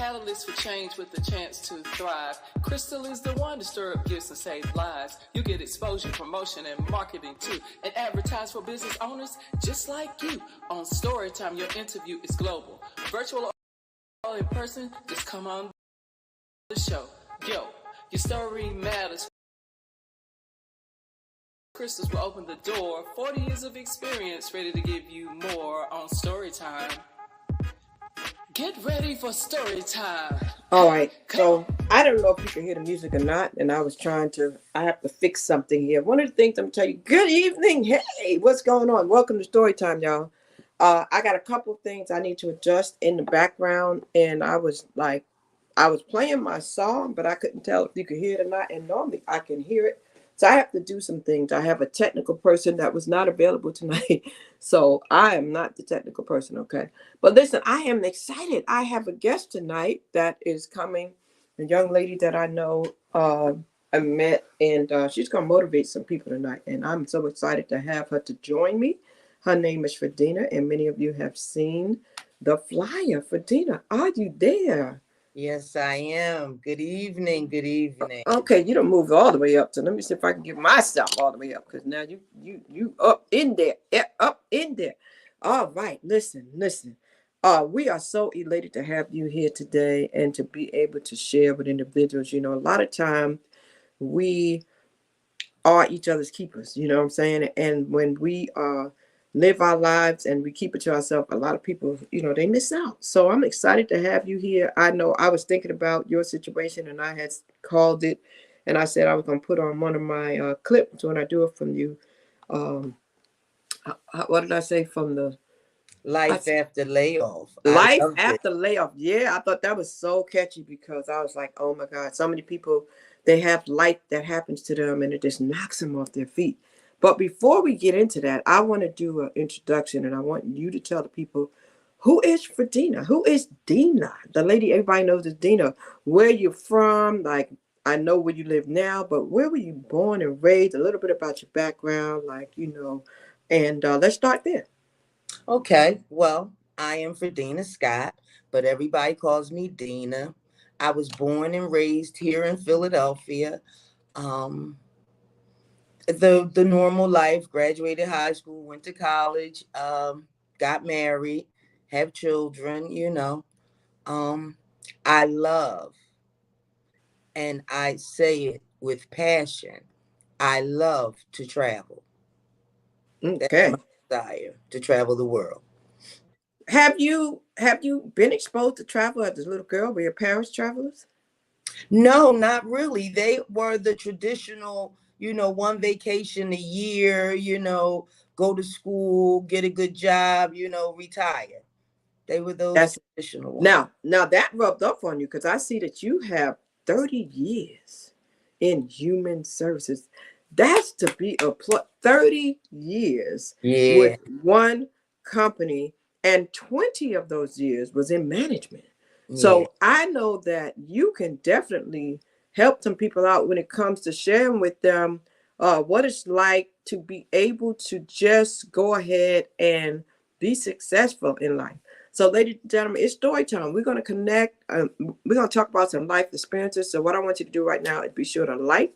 catalyst for change with the chance to thrive. Crystal is the one to stir up gifts and save lives. You get exposure, promotion, and marketing too. And advertise for business owners just like you. On Storytime, your interview is global. Virtual or in person, just come on the show. Yo, your story matters. Crystals will open the door. 40 years of experience, ready to give you more on Storytime. Get ready for Storytime. All right, so I don't know if you can hear the music or not, and I have to fix something here. One of the things I'm going to tell you, good evening. Hey, what's going on? Welcome to Storytime, y'all. I got a couple of things I need to adjust in the background, and I was playing my song, but I couldn't tell if you could hear it or not, and normally I can hear it. So I have to do some things. I have a technical person that was not available tonight. So I am not the technical person, okay? But listen, I am excited. I have a guest tonight that is coming, a young lady that I know I met, and she's going to motivate some people tonight. And I'm so excited to have her to join me. Her name is Fredina, and many of you have seen the flyer. Fredina, are you there? Yes, I am. Good evening. Good evening. Okay, you don't move all the way up. So let me see if I can get myself all the way up, because now you up in there. Yeah, up in there. All right, listen. We are so elated to have you here today and to be able to share with individuals. You know, a lot of time we are each other's keepers, you know what I'm saying? And when we live our lives and we keep it to ourselves, a lot of people, you know, they miss out. So I'm excited to have you here. I know I was thinking about your situation, and I had called it, and I said I was going to put on one of my clips when I do it from you. What did I say? From the Life After Layoff. Life After Layoff. Yeah, I thought that was so catchy, because I was like, oh my God, so many people, they have life that happens to them and it just knocks them off their feet. But before we get into that, I want to do an introduction, and I want you to tell the people, who is Fredina? Who is Dina? The lady everybody knows is Dina. Where you're from? Like, I know where you live now, but where were you born and raised? A little bit about your background, like, you know, and let's start there. Okay, well, I am Fredina Scott, but everybody calls me Dina. I was born and raised here in Philadelphia. The normal life, graduated high school, went to college, got married, have children, you know. I love, and I say it with passion, I love to travel. Okay. That's my desire, to travel the world. Have you been exposed to travel as a little girl? Were your parents travelers? No, not really. They were the traditional, you know, one vacation a year, you know, go to school, get a good job, you know, retire. They were those traditional ones. Now that rubbed off on you, because I see that you have 30 years in human services. That's to be applauded. 30 years with one company, and 20 of those years was in management. So I know that you can definitely help some people out when it comes to sharing with them what it's like to be able to just go ahead and be successful in life. So, ladies and gentlemen, it's story time. We're going to connect. We're going to talk about some life experiences. So what I want you to do right now is be sure to like,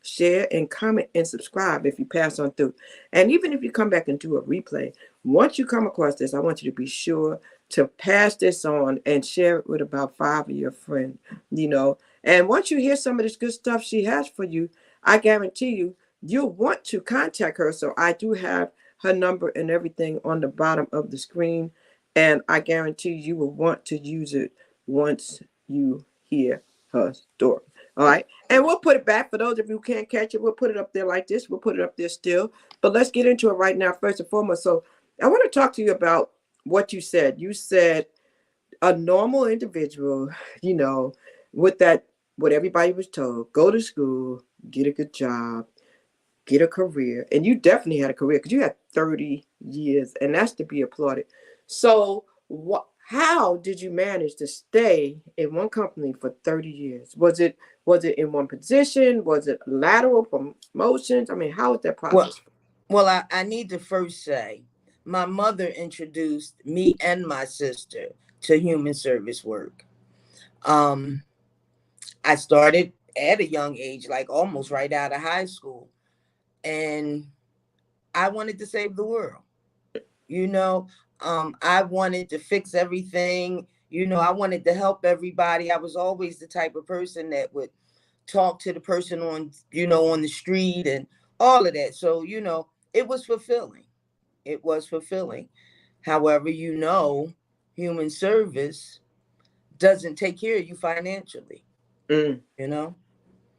share, and comment and subscribe if you pass on through. And even if you come back and do a replay, once you come across this, I want you to be sure to pass this on and share it with about 5 of your friends, you know. And once you hear some of this good stuff she has for you, I guarantee you, you'll want to contact her. So I do have her number and everything on the bottom of the screen. And I guarantee you will want to use it once you hear her story. All right. And we'll put it back. For those of you who can't catch it, we'll put it up there like this. We'll put it up there still. But let's get into it right now, first and foremost. So I want to talk to you about what you said. You said a normal individual, you know, with what everybody was told, go to school, get a good job, get a career. And you definitely had a career, because you had 30 years, and that's to be applauded. So how did you manage to stay in one company for 30 years? Was it in one position? Was it lateral promotions? I mean, how was that process? Well, I need to first say, my mother introduced me and my sister to human service work. Um, I started at a young age, like almost right out of high school, and I wanted to save the world. You know, I wanted to fix everything. I wanted to help everybody. I was always the type of person that would talk to the person on the street and all of that. So, it was fulfilling. It was fulfilling. However, human service doesn't take care of you financially, Mm. you know?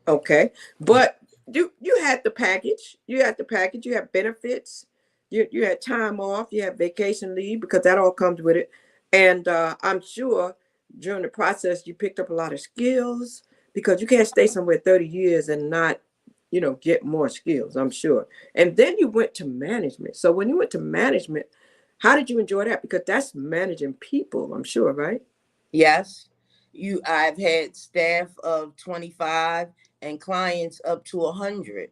Okay, but you had the package. You had the package. You had benefits. You had time off. You had vacation leave because that all comes with it. And I'm sure during the process you picked up a lot of skills because you can't stay somewhere 30 years and not, get more skills. I'm sure. And then you went to management. So when you went to management, how did you enjoy that? Because that's managing people. I'm sure, right? Yes, I've had staff of 25 and clients up to 100.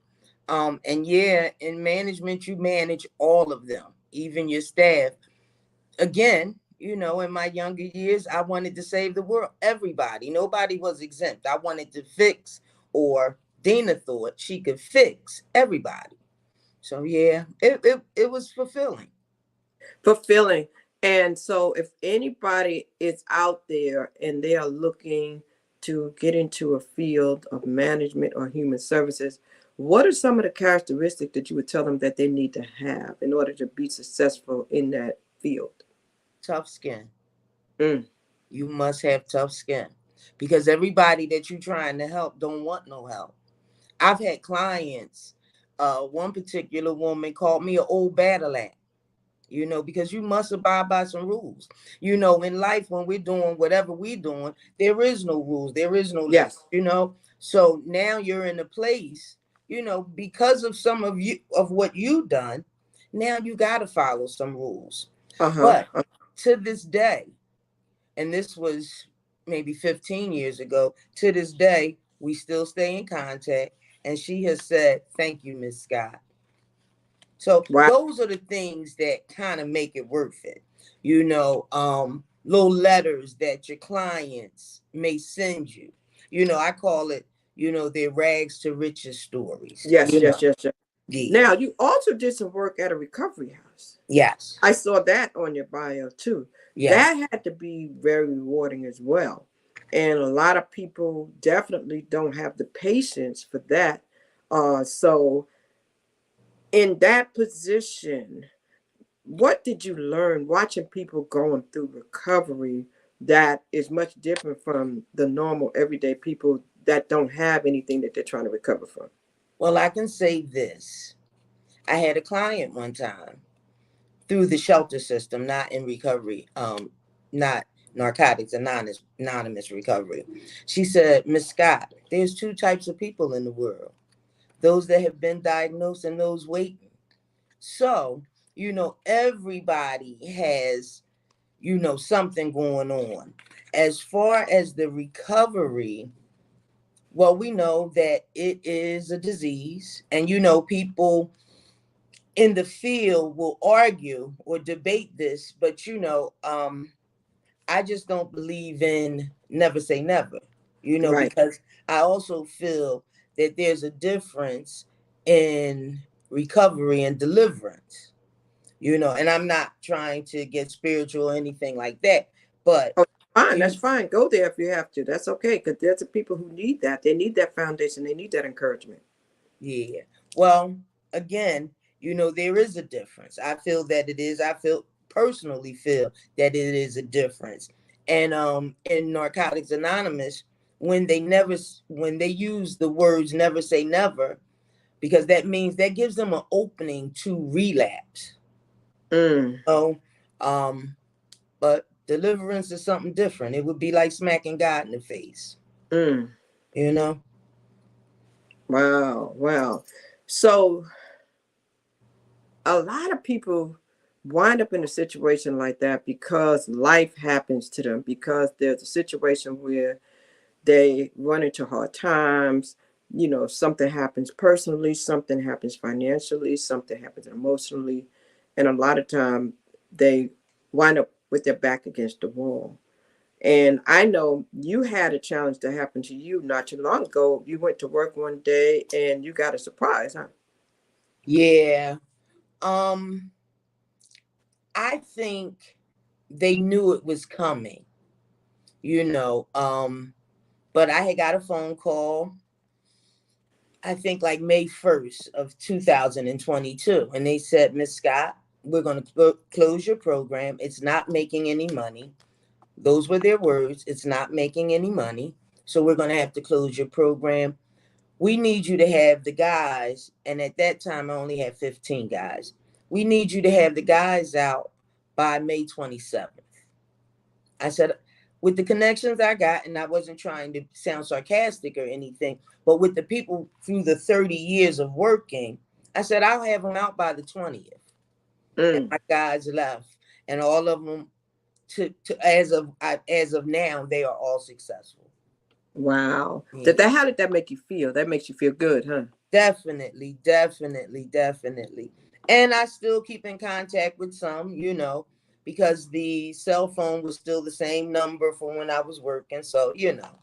And yeah, in management, you manage all of them, even your staff. Again, in my younger years, I wanted to save the world. Everybody, nobody was exempt. I wanted to fix, or Dina thought she could fix everybody. So yeah, it was fulfilling. Fulfilling. And so, if anybody is out there and they are looking to get into a field of management or human services, what are some of the characteristics that you would tell them that they need to have in order to be successful in that field? Tough skin. Mm. You must have tough skin, because everybody that you're trying to help don't want no help. I've had clients, one particular woman called me an old battle act, because you must abide by some rules. In life, when we're doing whatever we're doing, there is no rules, there is no limit, Yes. So now you're in a place, because of some of what you've done, now you got to follow some rules. Uh huh. But to this day, and this was maybe 15 years ago, to this day, we still stay in contact. And she has said, "Thank you, Miss Scott." So Wow. those are the things that kind of make it worth it. Little letters that your clients may send you. I call it, their rags to riches stories. Yes, yes, yes, yes. Yeah. Now, you also did some work at a recovery house. Yes. I saw that on your bio too. Yes. That had to be very rewarding as well. And a lot of people definitely don't have the patience for that. So, in that position, what did you learn watching people going through recovery that is much different from the normal everyday people that don't have anything that they're trying to recover from? Well, I can say this. I had a client one time through the shelter system, not in recovery, not Narcotics Anonymous recovery. She said, "Miss Scott, there's two types of people in the world: those that have been diagnosed and those waiting." So, everybody has, something going on. As far as the recovery, well, we know that it is a disease, and people in the field will argue or debate this, but I just don't believe in never say never, Right. because I also feel that there's a difference in recovery and deliverance, and I'm not trying to get spiritual or anything like that, but Oh, fine. That's you, fine. Go there if you have to. That's okay. Because there's the people who need that. They need that foundation. They need that encouragement. yeah. Well, again, there is a difference. I feel that it is. I personally feel that it is a difference. And in Narcotics Anonymous, when they use the words "never say never," because that means that gives them an opening to relapse. Mm, Oh, but deliverance is something different. It would be like smacking God in the face. mm. You know. Wow. Wow. So a lot of people wind up in a situation like that because life happens to them, because there's a situation where they run into hard times. Something happens personally, something happens financially, something happens emotionally. And a lot of time they wind up with their back against the wall. And I know you had a challenge that happened to you not too long ago. You went to work one day and you got a surprise, huh? Yeah. I think they knew it was coming, you know. But I had got a phone call, I think like May 1st of 2022. And they said, Miss Scott, we're going to close your program. It's not making any money. Those were their words. It's not making any money. So we're going to have to close your program. We need you to have the guys. And at that time, I only had 15 guys. We need you to have the guys out by May 27th. I said, with the connections I got, and I wasn't trying to sound sarcastic or anything, but with the people through the 30 years of working, I said, I'll have them out by the 20th. And my guys left. And all of them, as of now, they are all successful. Wow. Yeah. How did that make you feel? That makes you feel good, huh? Definitely. And I still keep in contact with some, you know, because the cell phone was still the same number from when I was working. So, you know,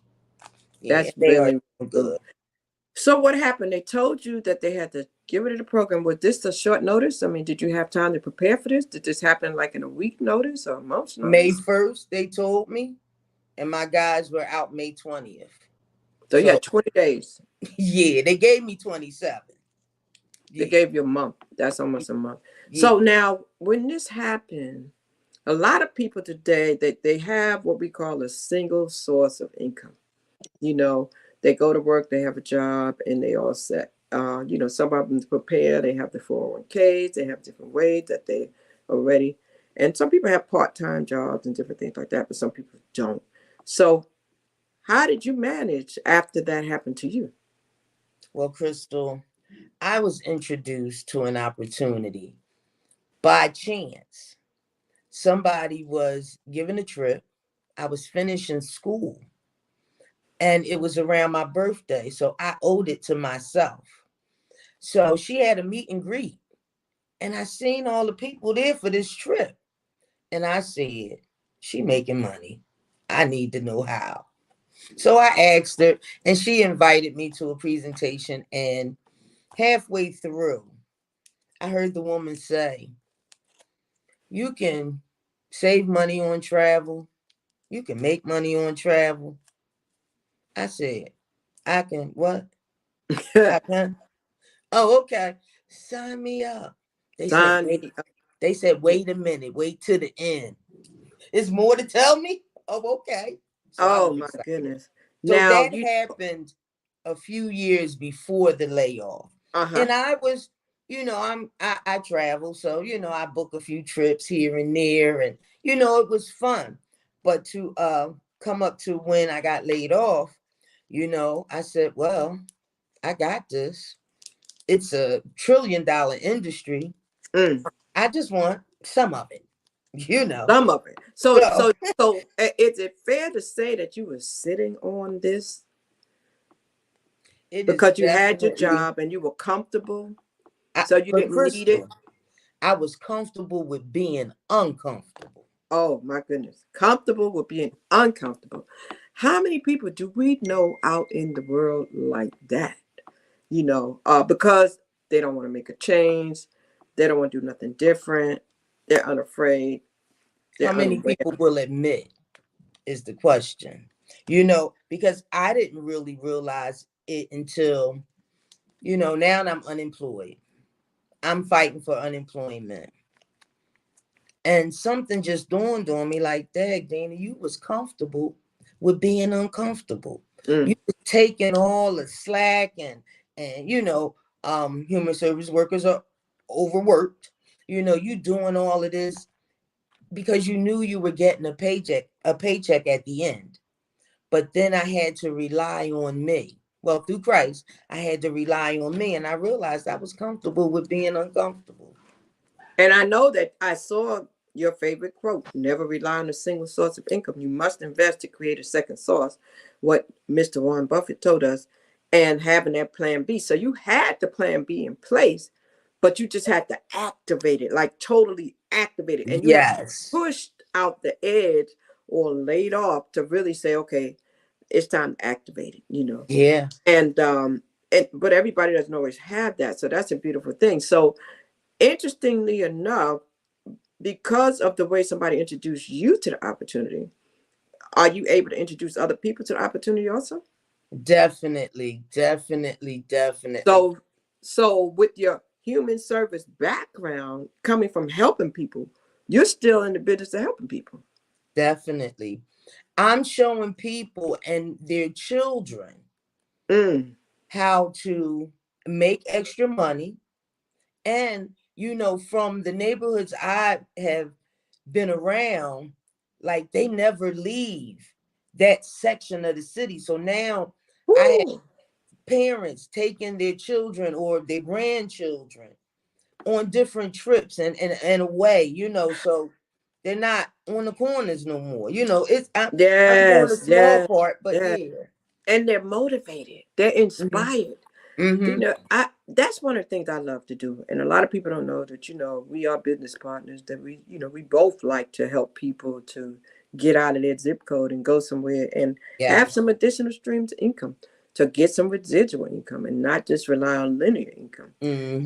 yeah, That's they are really good. So what happened? They told you that they had to get rid of the program. Was this a short notice? I mean, did you have time to prepare for this? Did this happen like in a week notice or a month's notice? May 1st, they told me, and my guys were out May 20th. So you had 20 days. Yeah, they gave me 27. They gave you a month. That's almost a month. Yeah. So now when this happened, a lot of people today, they have what we call a single source of income. You know, they go to work, they have a job, and they all set. You know, some of them prepare. They have the 401ks. They have different ways that they are ready. And some people have part-time jobs and different things like that, but some people don't. So how did you manage after that happened to you? Well, Crystal, I was introduced to an opportunity by chance. Somebody was giving a trip. I was finishing school, and it was around my birthday, so I owed it to myself. So she had a meet and greet, and I seen all the people there for this trip, and I said, she making money. I need to know how. So I asked her, and she invited me to a presentation, and halfway through, I heard the woman say, you can save money on travel. You can make money on travel. I said, I can what? I can. Oh, okay. Sign me up. They said, wait a minute, wait to the end. It's more to tell me? Oh, okay. So I Oh was my excited. goodness. So Now that happened a few years before the layoff. And I was, you know, I travel. So, you know, I book a few trips here and there, and, you know, it was fun. But to come up to when I got laid off, you know, I said, well, I got this. It's a $1 trillion industry. I just want some of it, you know. Some of it. So is it fair to say that you were sitting on this? Because you had your job and you were comfortable, so you didn't need it. I was comfortable with being uncomfortable. Oh my goodness. Comfortable with being uncomfortable. How many people do we know out in the world like that? You know, because they don't want to make a change. They don't want to do nothing different. They're unafraid. How many people will admit is the question. You know, because I didn't really realize it until, you know, now I'm unemployed. I'm fighting for unemployment. And something just dawned on me like, dang, Dana, you was comfortable with being uncomfortable. You was taking all the slack and you know, human service workers are overworked. You know, you doing all of this because you knew you were getting a paycheck at the end. But then I had to rely on me. Well, through Christ, I had to rely on me, and I realized I was comfortable with being uncomfortable. And I know that I saw your favorite quote, never rely on a single source of income. You must invest to create a second source, what Mr. Warren Buffett told us, and having that plan B. So you had the plan B in place, but you just had to activate it, like totally activate it. And you had pushed out the edge or laid off to really say, okay, it's time to activate it, you know. Yeah. And but everybody doesn't always have that. So that's a beautiful thing. So interestingly enough, because of the way somebody introduced you to the opportunity, are you able to introduce other people to the opportunity also? Definitely, definitely, definitely. So with your human service background coming from helping people, you're still in the business of helping people. Definitely. I'm showing people and their children Mm. how to make extra money. And, from the neighborhoods I have been around, like they never leave that section of the city. So now I have Woo. parents taking their children or their grandchildren on different trips and away, so they're not on the corners no more. I'm doing a Yes, small yes, part, but yes. yeah. And they're motivated. They're Hmm. inspired. You Hmm. know, I that's one of the things I love to do. And a lot of people don't know that, we are business partners, that we both like to help people to get out of their zip code and go somewhere and have Yes. some additional streams of income, to get some residual income and not just rely on linear income.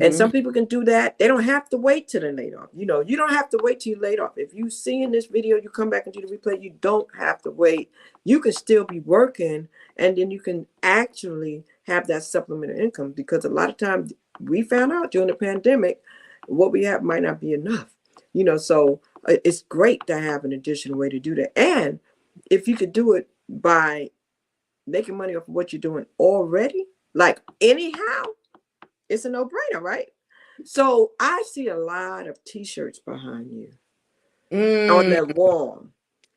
And Hmm. some people can do that. They don't have to wait till they're laid off. You don't have to wait till you're laid off. If you see in this video, you come back and do the replay, you don't have to wait. You can still be working, and then you can actually have that supplemental income, because a lot of times we found out during the pandemic what we have might not be enough. So it's great to have an additional way to do that. And if you could do it by making money off of what you're doing already, like anyhow, it's a no-brainer, right? So I see a lot of t-shirts behind you on Mm, that wall.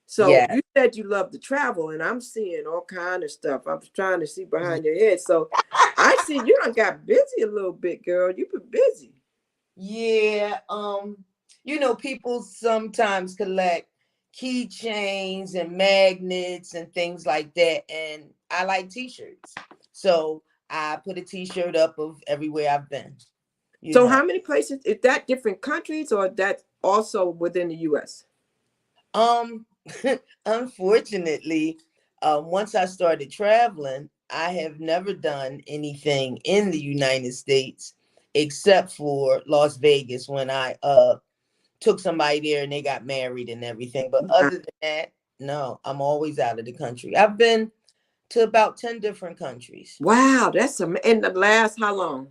So yeah. you said you love to travel, and I'm seeing all kind of stuff. I'm trying to see behind your head. So I see you done got busy a little bit, girl. You've been busy. Yeah. People sometimes collect keychains and magnets and things like that. And I like t-shirts. So I put a t-shirt up of everywhere I've been, you So know. how many places? Is that different countries, or that also within the U.S.? Um, Unfortunately, once I started traveling, I have never done anything in the United States except for Las Vegas when I took somebody there and they got married and everything. But other than that, no, I'm always out of the country. I've been to about 10 different countries. Wow, and the last how long?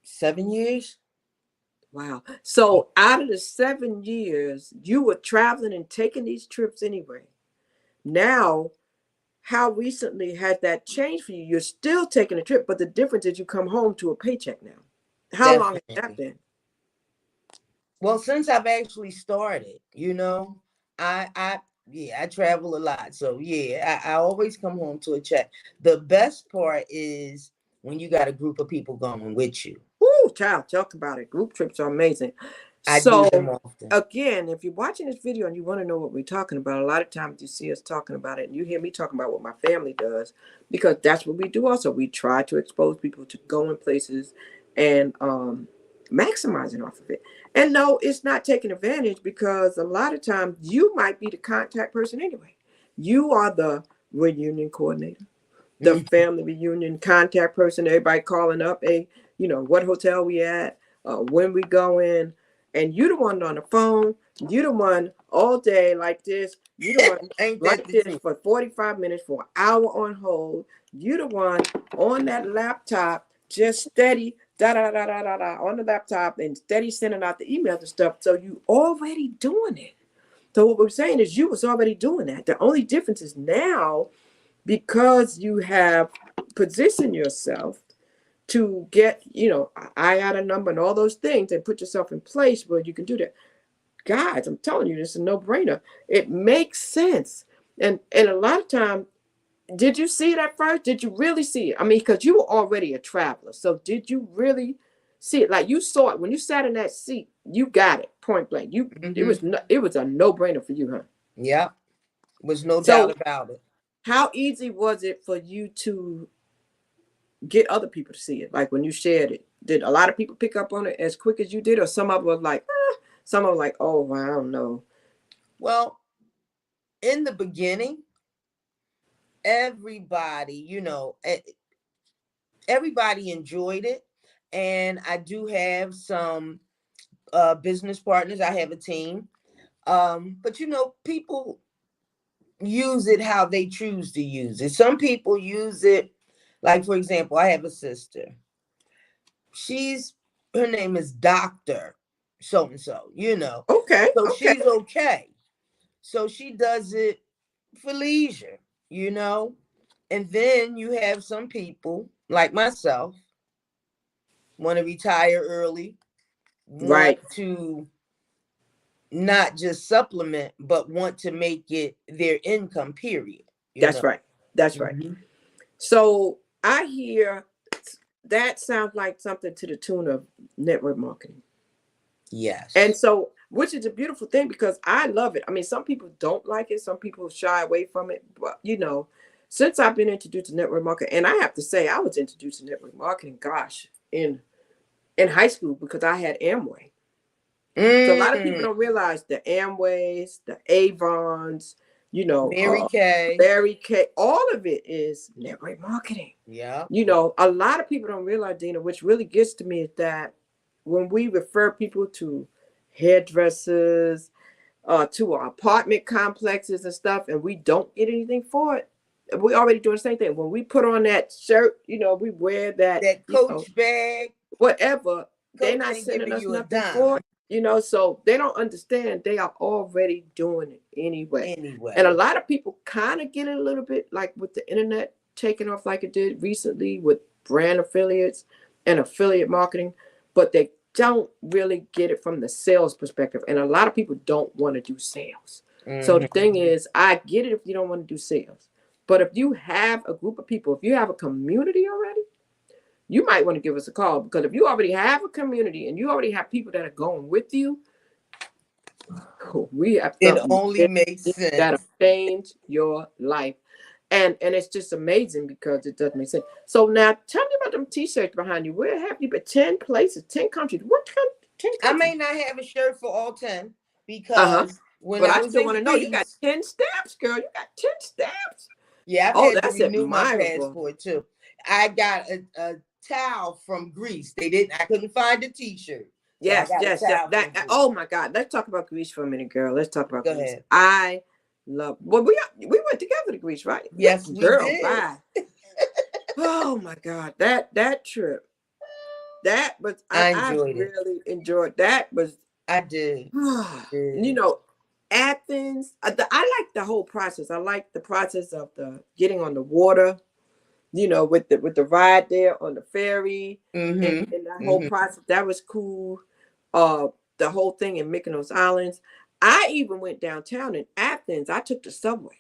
7 years? Wow. So out of the 7 years, you were traveling and taking these trips anyway. Now, how recently has that changed for you? You're still taking a trip, but the difference is you come home to a paycheck now. How long has that Definitely. been? Well, since I've actually started, I yeah, I travel a lot. So yeah, I always come home to a check. The best part is when you got a group of people going with you. Woo, child, talk about it. Group trips are amazing. I do So, them often. again, if you're watching this video and you want to know what we're talking about, a lot of times you see us talking about it and you hear me talking about what my family does, because that's what we do also. We try to expose people to going places and maximizing off of it. And no, it's not taking advantage, because a lot of times you might be the contact person anyway. You are the reunion coordinator, the Mhm. family reunion contact person, everybody calling up, hey, what hotel we at, when we going, and you the one on the phone, you the one all day like this, you the one Ain't that like the this truth? for 45 minutes, for an hour on hold, you the one on that laptop, just steady, da da da da da da, on the laptop, and steady sending out the emails and stuff. So you already doing it. So what we're saying is you was already doing that. The only difference is now, because you have positioned yourself to get, I got a number and all those things, and put yourself in place where you can do that. Guys, I'm telling you, this is a no-brainer. It makes sense. And a lot of time, did you see it at first? Did you really see it? I mean, because you were already a traveler. So did you really see it? Like, you saw it when you sat in that seat, you got it point blank. It Hmm. was it was a no-brainer for you, huh? Yep. Was no doubt So about it. how easy was it for you to get other people to see it? Like, when you shared it, did a lot of people pick up on it as quick as you did, or some of them was like, some of them like, oh, well, I don't know. Well, in the beginning, everybody, everybody enjoyed it. And I do have some business partners. I have a team. But people use it how they choose to use it. Some people use it, like, for example, I have a sister. Her name is Dr. So and so, Okay. So Okay. she's okay. So she does it for leisure, you know. And then you have some people like myself want to retire early, want Right. to not just supplement, but want to make it their income, period. That's right. That's right. Mhm. So I hear that sounds like something to the tune of network marketing. And Yes. so, which is a beautiful thing because I love it. I mean, some people don't like it, some people shy away from it. But, since I've been introduced to network marketing, and I have to say, I was introduced to network marketing, gosh, in high school because I had Amway. So a lot of people Mm. don't realize the Amways, the Avons, Mary Kay. Barry K, all of it is network marketing. Yeah. A lot of people don't realize, Dina, which really gets to me is that when we refer people to hairdressers, to our apartment complexes and stuff, and we don't get anything for it, we already doing the same thing. When we put on that shirt, we wear that, That Coach bag. whatever, they're Coach not ain't sending giving us you a nothing dime for it, so they don't understand they are already doing it anyway. anyway. And a lot of people kind of get it a little bit like with the internet taking off like it did recently with brand affiliates and affiliate marketing, but they don't really get it from the sales perspective. And a lot of people don't want to do sales. So the thing is, I get it if you don't want to do sales. But if you have a group of people, if you have a community already, you might want to give us a call because if you already have a community and you already have people that are going with you, we have It something only makes that'll sense. change your life. And it's just amazing because it does make sense. So now tell me about them t-shirts behind you. Where have you been? 10 places, 10 countries. What kind 10 I countries? may not have a shirt for all 10 Uh-huh. because when But I I was still in want to know. You got Greece, 10 stamps, girl. You got 10 stamps. yeah, I've Oh, had to that's renew my admirable. passport too. I got a towel from Greece. I couldn't find a t-shirt. So I Yes, got a yes, yes. towel from Greece. Oh my God. Let's talk about Greece for a minute, girl. Let's talk about Go Greece. ahead. I love. Well, we went together to Greece, right? Yeah, Yes, we girl. did. Bye. Oh my God, that trip. That was I I enjoyed it. really enjoyed. That was I did. you know Athens. I like the whole process. I like the process of the getting on the water. With the ride there on the ferry and that whole process. That was cool. Uh, the whole thing in Mykonos Islands. I even went downtown in Athens. I took the subway.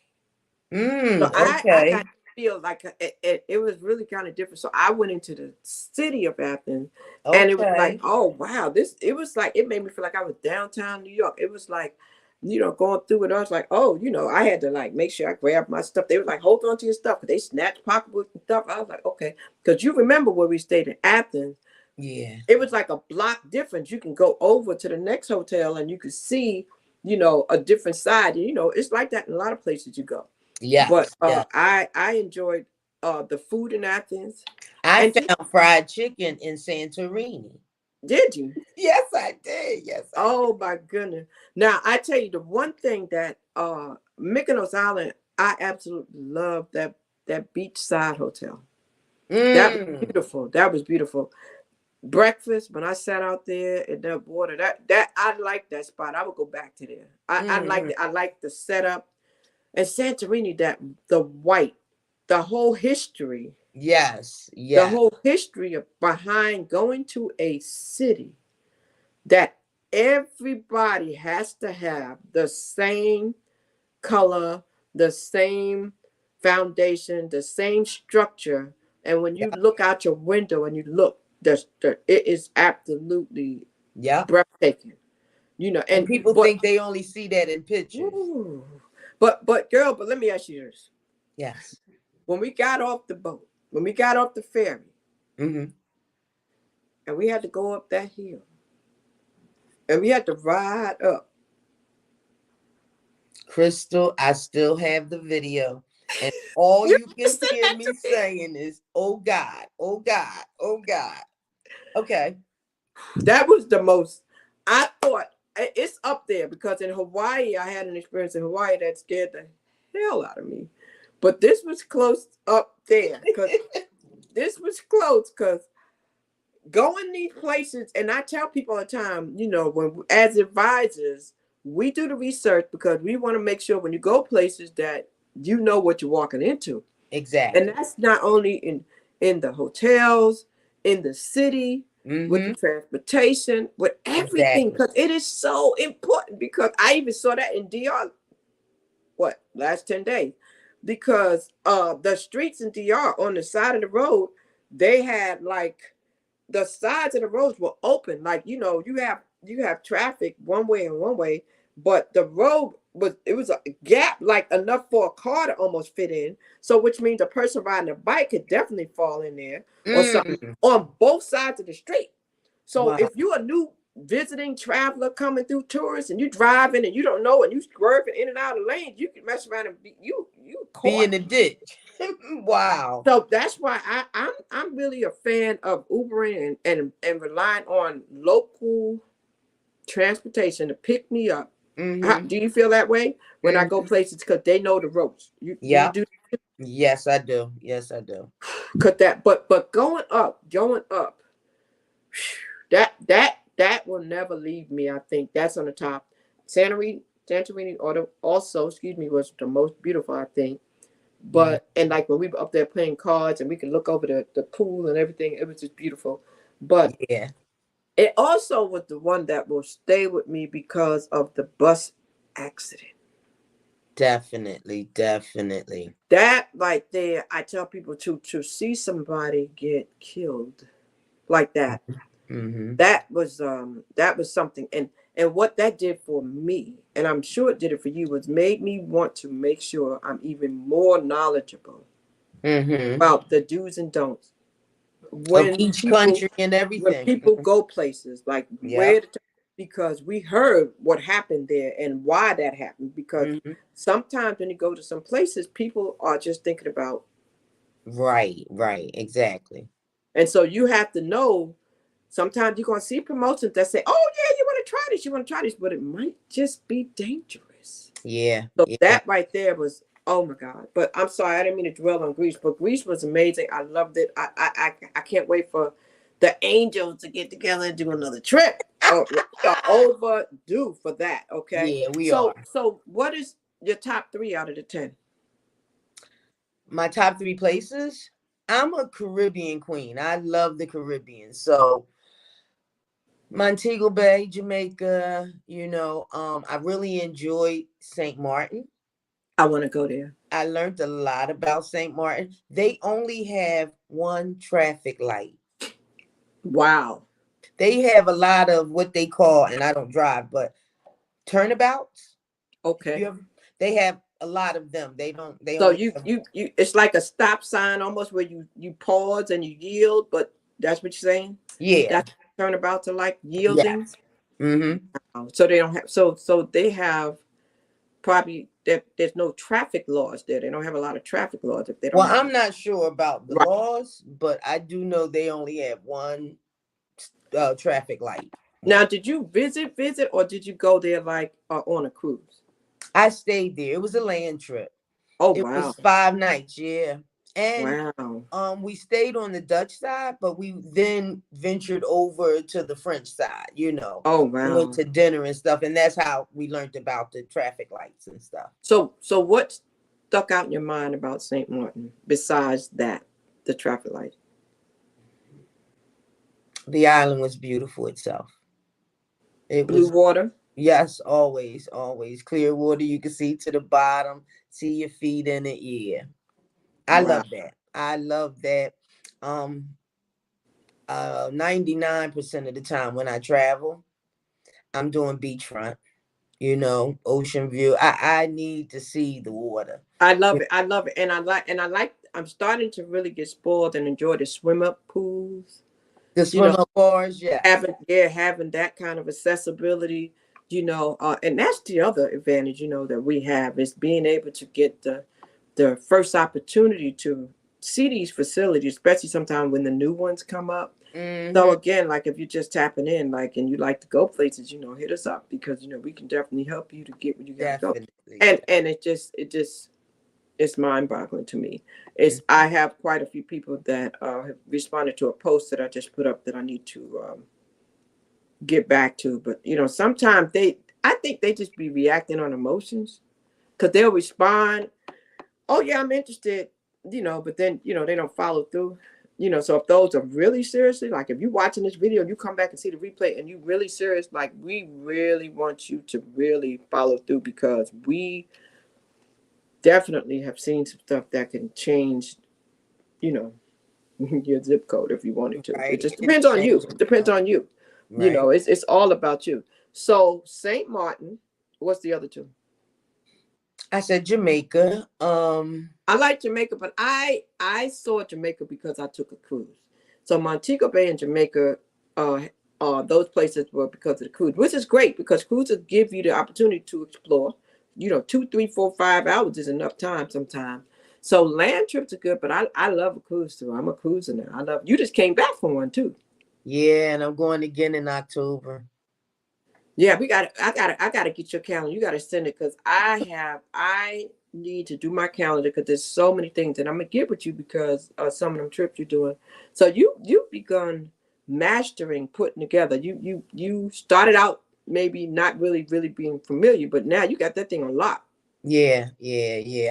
So I got Okay. to feel like it was really kind of different. So I went into the city of Athens, and it was like, Okay. oh wow, it was like it made me feel like I was downtown New York. It was like, going through it. I was like, oh, I had to like make sure I grabbed my stuff. They were like, hold on to your stuff, because they snatched pocketbooks and stuff. I was like, okay, because you remember where we stayed in Athens. Yeah. It was like a block difference. You can go over to the next hotel and you could see, a different side. And, it's like that in a lot of places you go. But Yes. Yeah. I enjoyed the food in Athens. I And found fried chicken in Santorini. did you? Yes, I did. Yes, I did. Oh my goodness. Now I tell you the one thing that Mykonos Island, I absolutely love that beachside hotel. That was Mm. beautiful. That was beautiful. Breakfast when I sat out there in that water, that I like that spot. I would go back to there. I like Mm. I like the setup. And Santorini, that the white, the whole history, Yes. the Yeah. whole history of behind going to a city that everybody has to have the same color, the same foundation, the same structure. And when you look out your window and you look, it is absolutely Yeah. breathtaking. And And people think they only see that in pictures. ooh, but girl, but let me ask you this. Yes. When we got off the boat, when we got off the ferry, Mm-hmm. and we had to go up that hill, and we had to ride up, Crystal, I still have the video. And all You you can sent hear that me to me. saying is, oh God, oh God, oh God. Okay. That was the most. I thought it's up there because in Hawaii, I had an experience in Hawaii that scared the hell out of me. But this was close up there because this was close because going these places, and I tell people all the time, when as advisors, we do the research because we want to make sure when you go places that you know what you're walking into. And Exactly. that's not only in the hotels, in the city, with the Mm-hmm. transportation, with everything, Exactly. because it is so important. Because I even saw that in DR, last 10 days, because the streets in DR on the side of the road, they had like the sides of the roads were open. Like, you have traffic one way and one way, but the road was a gap like enough for a car to almost fit in. So which means a person riding a bike could definitely fall in there or something Mm. on both sides of the street. So Wow. if you're a new visiting traveler coming through tourists and you driving and you don't know and you swerving in and out of lanes, you can mess around and you Be caught. in the ditch. Wow. So that's why I'm really a fan of Ubering and relying on local transportation to pick me up. Mm-hmm. Do you feel that way when I go Mm-hmm. places because they know the roads? Do you Yep. do Yes, I do. Yes, I do. cut that? But going up, that will never leave me. I think that's on the top. Santorini, also, excuse me, was the most beautiful. I think. Mm. But and like when we were up there playing cards and we could look over the pool and everything, it was just beautiful. But Yeah, it also was the one that will stay with me because of the bus accident. definitely, definitely. That right there, I tell people to see somebody get killed like that. Mm-hmm. That was something, and what that did for me, and I'm sure it did it for you, was made me want to make sure I'm even more knowledgeable Mm-hmm. about the do's and don'ts Of when each people country and when everything. people go places like Yep. because we heard what happened there and why that happened, because Mm-hmm. sometimes when you go to some places people are just thinking about, Right, right, exactly. and so you have to know sometimes you're going to see promotions that say, oh yeah, you want to try this, but it might just be dangerous. Yeah, So yeah. that right there was, oh my God. But I'm sorry, I didn't mean to dwell on Greece, but Greece was amazing. I loved it. I can't wait for the angels to get together and do another trip. Oh, we are overdue for that. Okay. Yeah, we So are. so what is your top three out of the 10? My top three places. I'm a Caribbean queen. I love the Caribbean. So Montego Bay, Jamaica, I really enjoyed St. Martin. I want to go there. I learned a lot about St. Martin. They only have one traffic light. Wow. They have a lot of what they call, and I don't drive, but turnabouts. Okay. You ever, they have a lot of them. They So only you have, you you it's like a stop sign almost where you pause and you yield, but that's what you're saying? yeah. That's turnabout to like yielding. Yes. Mm-hmm. So they don't have they have probably there's no traffic laws there. They don't have a lot of traffic laws if they don't Well, have I'm not sure about the right. laws, but I do know they only have one traffic light. Now, did you visit, or did you go there like on a cruise? I stayed there. It was a land trip. Oh It wow. was 5 nights, yeah. And Wow. we stayed on the Dutch side, but we then ventured over to the French side, Oh and went wow. to dinner and stuff. And that's how we learned about the traffic lights and stuff. So what stuck out in your mind about St. Martin besides that, the traffic light? The island was beautiful itself. It Blue was, water? yes, always, always clear water. You could see to the bottom, see your feet in it. Yeah. I Wow. love that. I love that. 99% of the time when I travel, I'm doing beachfront, ocean view. I need to see the water. I love it. I love it. And I like I'm starting to really get spoiled and enjoy the swim up pools. The You know, swim up bars, yes. having that kind of accessibility And that's the other advantage, that we have is being able to get the first opportunity to see these facilities, especially sometimes when the new ones come up. So again, like if you're just tapping in, like, and you like to go places, hit us up because we can definitely help you to get where you gotta go. And it's mind-boggling to me. I have quite a few people that have responded to a post that I just put up that I need to get back to. But sometimes I think they just be reacting on emotions because they'll respond, "Oh yeah, I'm interested," but then they don't follow through. So if those are really seriously, like if you're watching this video, you come back and see the replay and you really serious, like we really want you to really follow through because we definitely have seen some stuff that can change, your zip code if you wanted to. Right. It just depends on you. It depends on you. Right. It's all about you. So St. Martin, what's the other two? I said Jamaica. I like Jamaica, but I saw Jamaica because I took a cruise. So Montego Bay and Jamaica, those places were because of the cruise, which is great because cruises give you the opportunity to explore. 2, 3, 4, 5 hours is enough time sometimes. So land trips are good, but I love a cruise too. I'm a cruiser now. You just came back from one too. Yeah, and I'm going again in October. Yeah, I gotta get your calendar. You gotta send it because I need to do my calendar because there's so many things and I'm gonna get with you because some of them trips you're doing. So you've begun mastering putting together. You started out maybe not really being familiar, but now you got that thing unlocked. Yeah.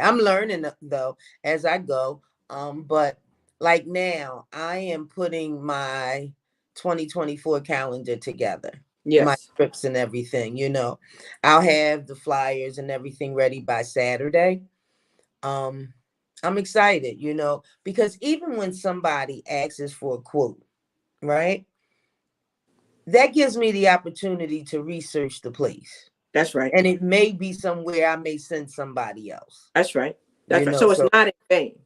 I'm learning though as I go. But like now I am putting my 2024 calendar together. Yes. My trips and everything, I'll have the flyers and everything ready by Saturday. I'm excited, because even when somebody asks for a quote, right? That gives me the opportunity to research the place. That's right. And it may be somewhere I may send somebody else. That's right. That's right. So it's not in vain.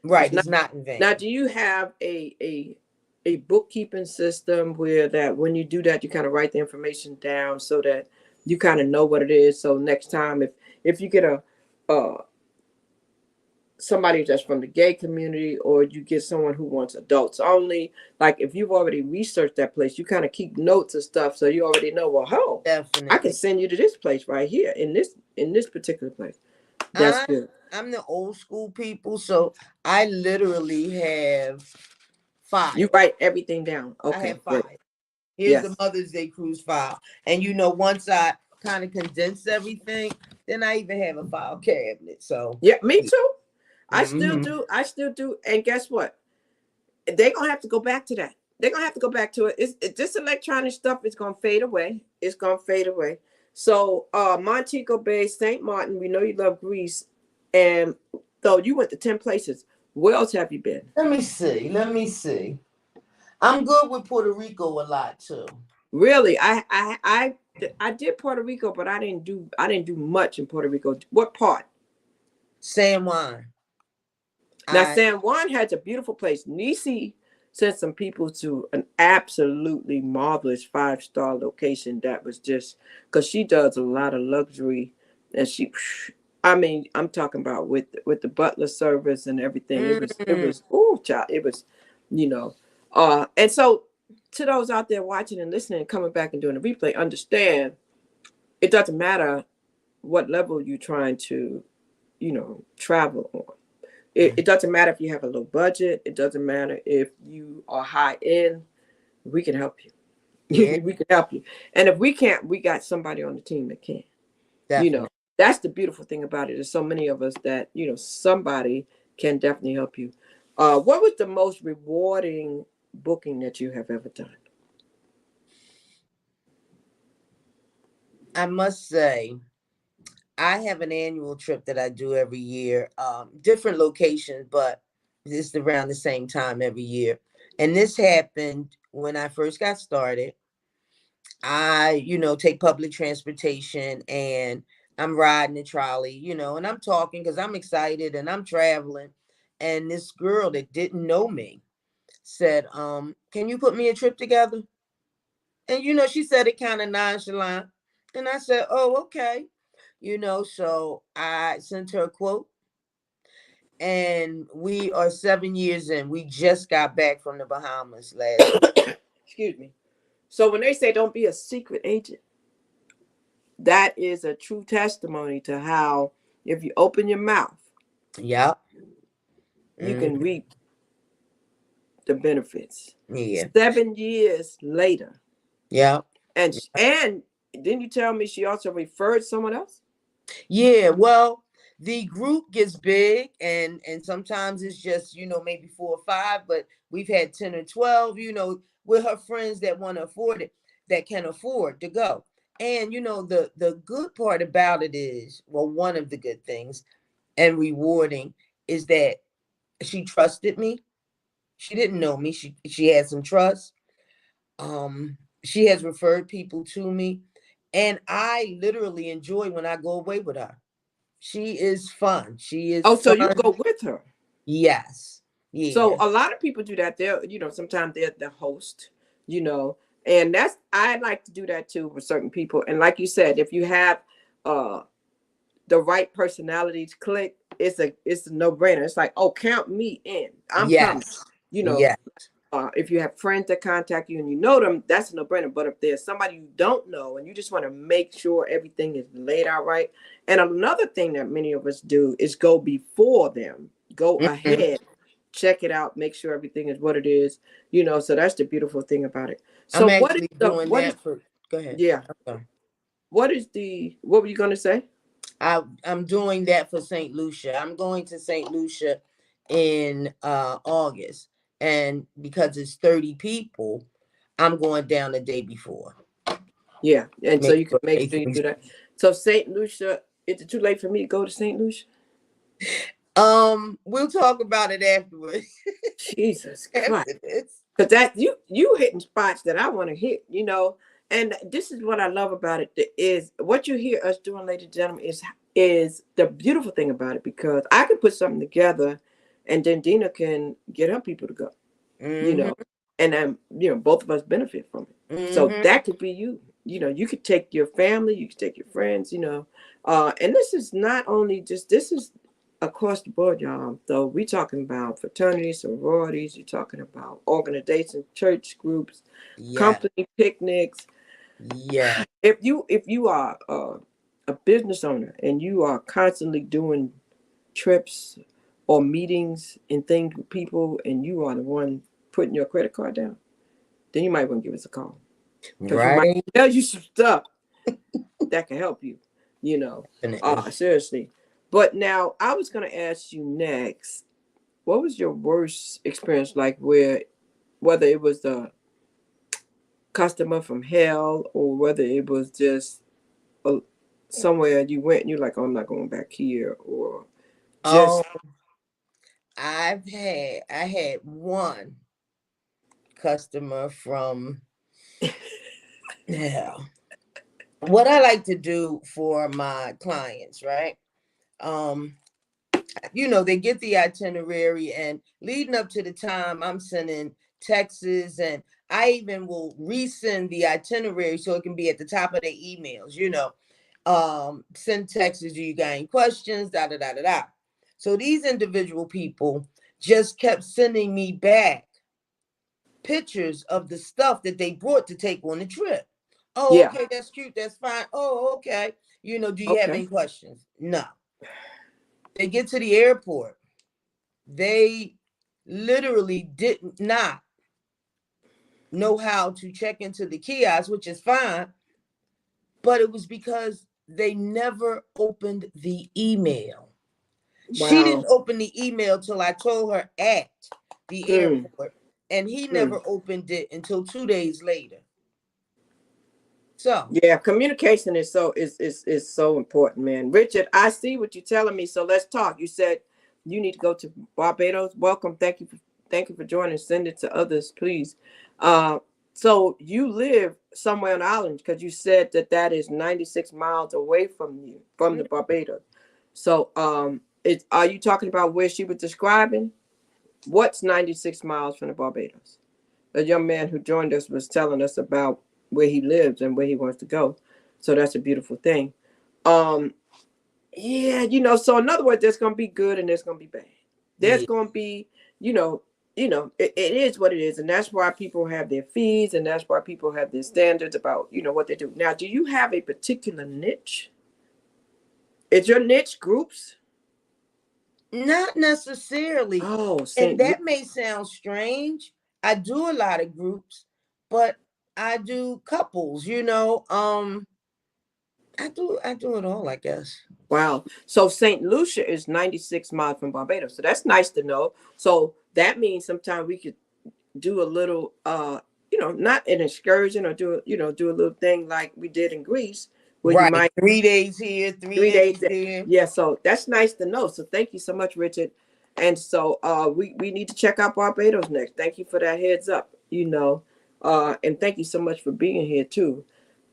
Right. It's not in vain. Now, do you have a bookkeeping system where that when you do that, you kind of write the information down so that you kind of know what it is? So next time, if you get somebody that's from the gay community or you get someone who wants adults only, like if you've already researched that place, you kind of keep notes and stuff so you already know, well, definitely I can send you to this place right here in this particular place. That's good. I'm the old school people, so I literally have 5. You write everything down. Okay. I have 5. Here's the Mother's Day cruise file. And once I kind of condense everything, then I even have a file cabinet. So yeah, me too. I still do. And guess what? They're going to have to go back to that. They're going to have to go back to it. This electronic stuff is going to fade away. It's going to fade away. So Montego Bay, St. Martin, we know you love Greece. And though you went to 10 places, where else have you been? Let me see. I'm good with Puerto Rico a lot too. Really? I did Puerto Rico, but I didn't do much in Puerto Rico. What part? San Juan. Now, San Juan has a beautiful place. Nisi sent some people to an absolutely marvelous 5-star location that was just because she does a lot of luxury, and I'm talking about with the butler service and everything. It was child. It was, and so to those out there watching and listening and coming back and doing a replay, understand it doesn't matter what level you're trying to, travel on. It doesn't matter if you have a low budget. It doesn't matter if you are high end. We can help you. Yeah. We can help you. And if we can't, we got somebody on the team that can. Definitely. That's the beautiful thing about it. There's so many of us that, somebody can definitely help you. What was the most rewarding booking that you have ever done? I must say, I have an annual trip that I do every year, different locations, but it's around the same time every year. And this happened when I first got started. I, take public transportation and I'm riding the trolley, and I'm talking because I'm excited and I'm traveling. And this girl that didn't know me said, can you put me a trip together? And, she said it kind of nonchalant. And I said, oh, okay. So I sent her a quote, and we are 7 years in. We just got back from the Bahamas last week. Excuse me. So when they say don't be a secret agent, that is a true testimony to how if you open your mouth, Yep. you can reap the benefits. Yeah. 7 years later. Yep. And didn't you tell me she also referred someone else? Yeah, well, the group gets big, and sometimes it's just, maybe 4 or 5, but we've had 10 or 12, with her friends that want to afford it, that can afford to go. And the good part about it is, well, one of the good things and rewarding is that she trusted me. She didn't know me. She had some trust. She has referred people to me, and I literally enjoy when I go away with her. She is fun. She is Oh, so you fun. go with her. Yes. So Yeah. a lot of people do that. They're, sometimes they're the host, and I like to do that too with certain people. And like you said, if you have the right personalities click, it's a no-brainer. It's like, oh, count me in. I'm coming. Yes. You know, Yes. if you have friends that contact you and you know them, that's a no-brainer. But if there's somebody you don't know and you just want to make sure everything is laid out right. And another thing that many of us do is go before them, go ahead, check it out, make sure everything is what it is, so that's the beautiful thing about it. So I'm what is actually doing that for. Go ahead. yeah. Okay. What were you going to say? I'm doing that for St. Lucia. I'm going to St. Lucia in August. And because it's 30 people, I'm going down the day before. Yeah. And so you can make sure you Basically. do that. So St. Lucia, is it too late for me to go to St. Lucia? We'll talk about it afterwards. Jesus Christ. After this. Because that you hitting spots that I want to hit, and this is what I love about it, is what you hear us doing, ladies and gentlemen, is the beautiful thing about it, because I can put something together and then Dina can get her people to go, and then both of us benefit from it. So that could be you could take your family, you could take your friends, and this is not only this is across the board, y'all. So we talking about fraternities, sororities. You're talking about organizations, church groups, company picnics. Yeah. If you are a business owner and you are constantly doing trips or meetings and things with people, and you are the one putting your credit card down, then you might want to give us a call, because we might tell you some stuff that can help you. Seriously. But now I was going to ask you next, what was your worst experience like, whether it was the customer from hell or whether it was just somewhere you went and you're like, oh, I'm not going back here, or just. I had one customer from yeah. What I like to do for my clients, right? They get the itinerary, and leading up to the time, I'm sending texts, and I even will resend the itinerary so it can be at the top of their emails, send texts, do you got any questions, da da da da da. So these individual people just kept sending me back pictures of the stuff that they brought to take on the trip. Oh, okay, that's cute, that's fine. Oh, okay. Do you have any questions? No. They get to the airport. They literally did not know how to check into the kiosk, which is fine, but it was because they never opened the email. Wow. She didn't open the email till I told her at the airport, and he never opened it until 2 days later. So yeah, communication is so important, man. Richard, I see what you're telling me, so let's talk. You said you need to go to Barbados. Welcome. Thank you for joining. Send it to others, please. So you live somewhere on the island, because you said that is 96 miles away from the Barbados. So are you talking about where she was describing? What's 96 miles from the Barbados? The young man who joined us was telling us about where he lives and where he wants to go. So that's a beautiful thing. Yeah, so in other words, there's gonna be good and there's gonna be bad. There's Yeah. gonna be, it is what it is, and that's why people have their fees, and that's why people have their standards about, what they do. Now, do you have a particular niche? Is your niche groups? Not necessarily. Oh, And St. that may sound strange. I do a lot of groups, but I do couples, I do it all, I guess. Wow. So St. Lucia is 96 miles from Barbados. So that's nice to know. So that means sometimes we could do a little not an excursion or do a little thing like we did in Greece where you Right. might 3 days here, 3 3 days days there. there. Yeah, so that's nice to know. So thank you so much, Richard. And so we need to check out Barbados next. Thank you for that heads up, and thank you so much for being here too.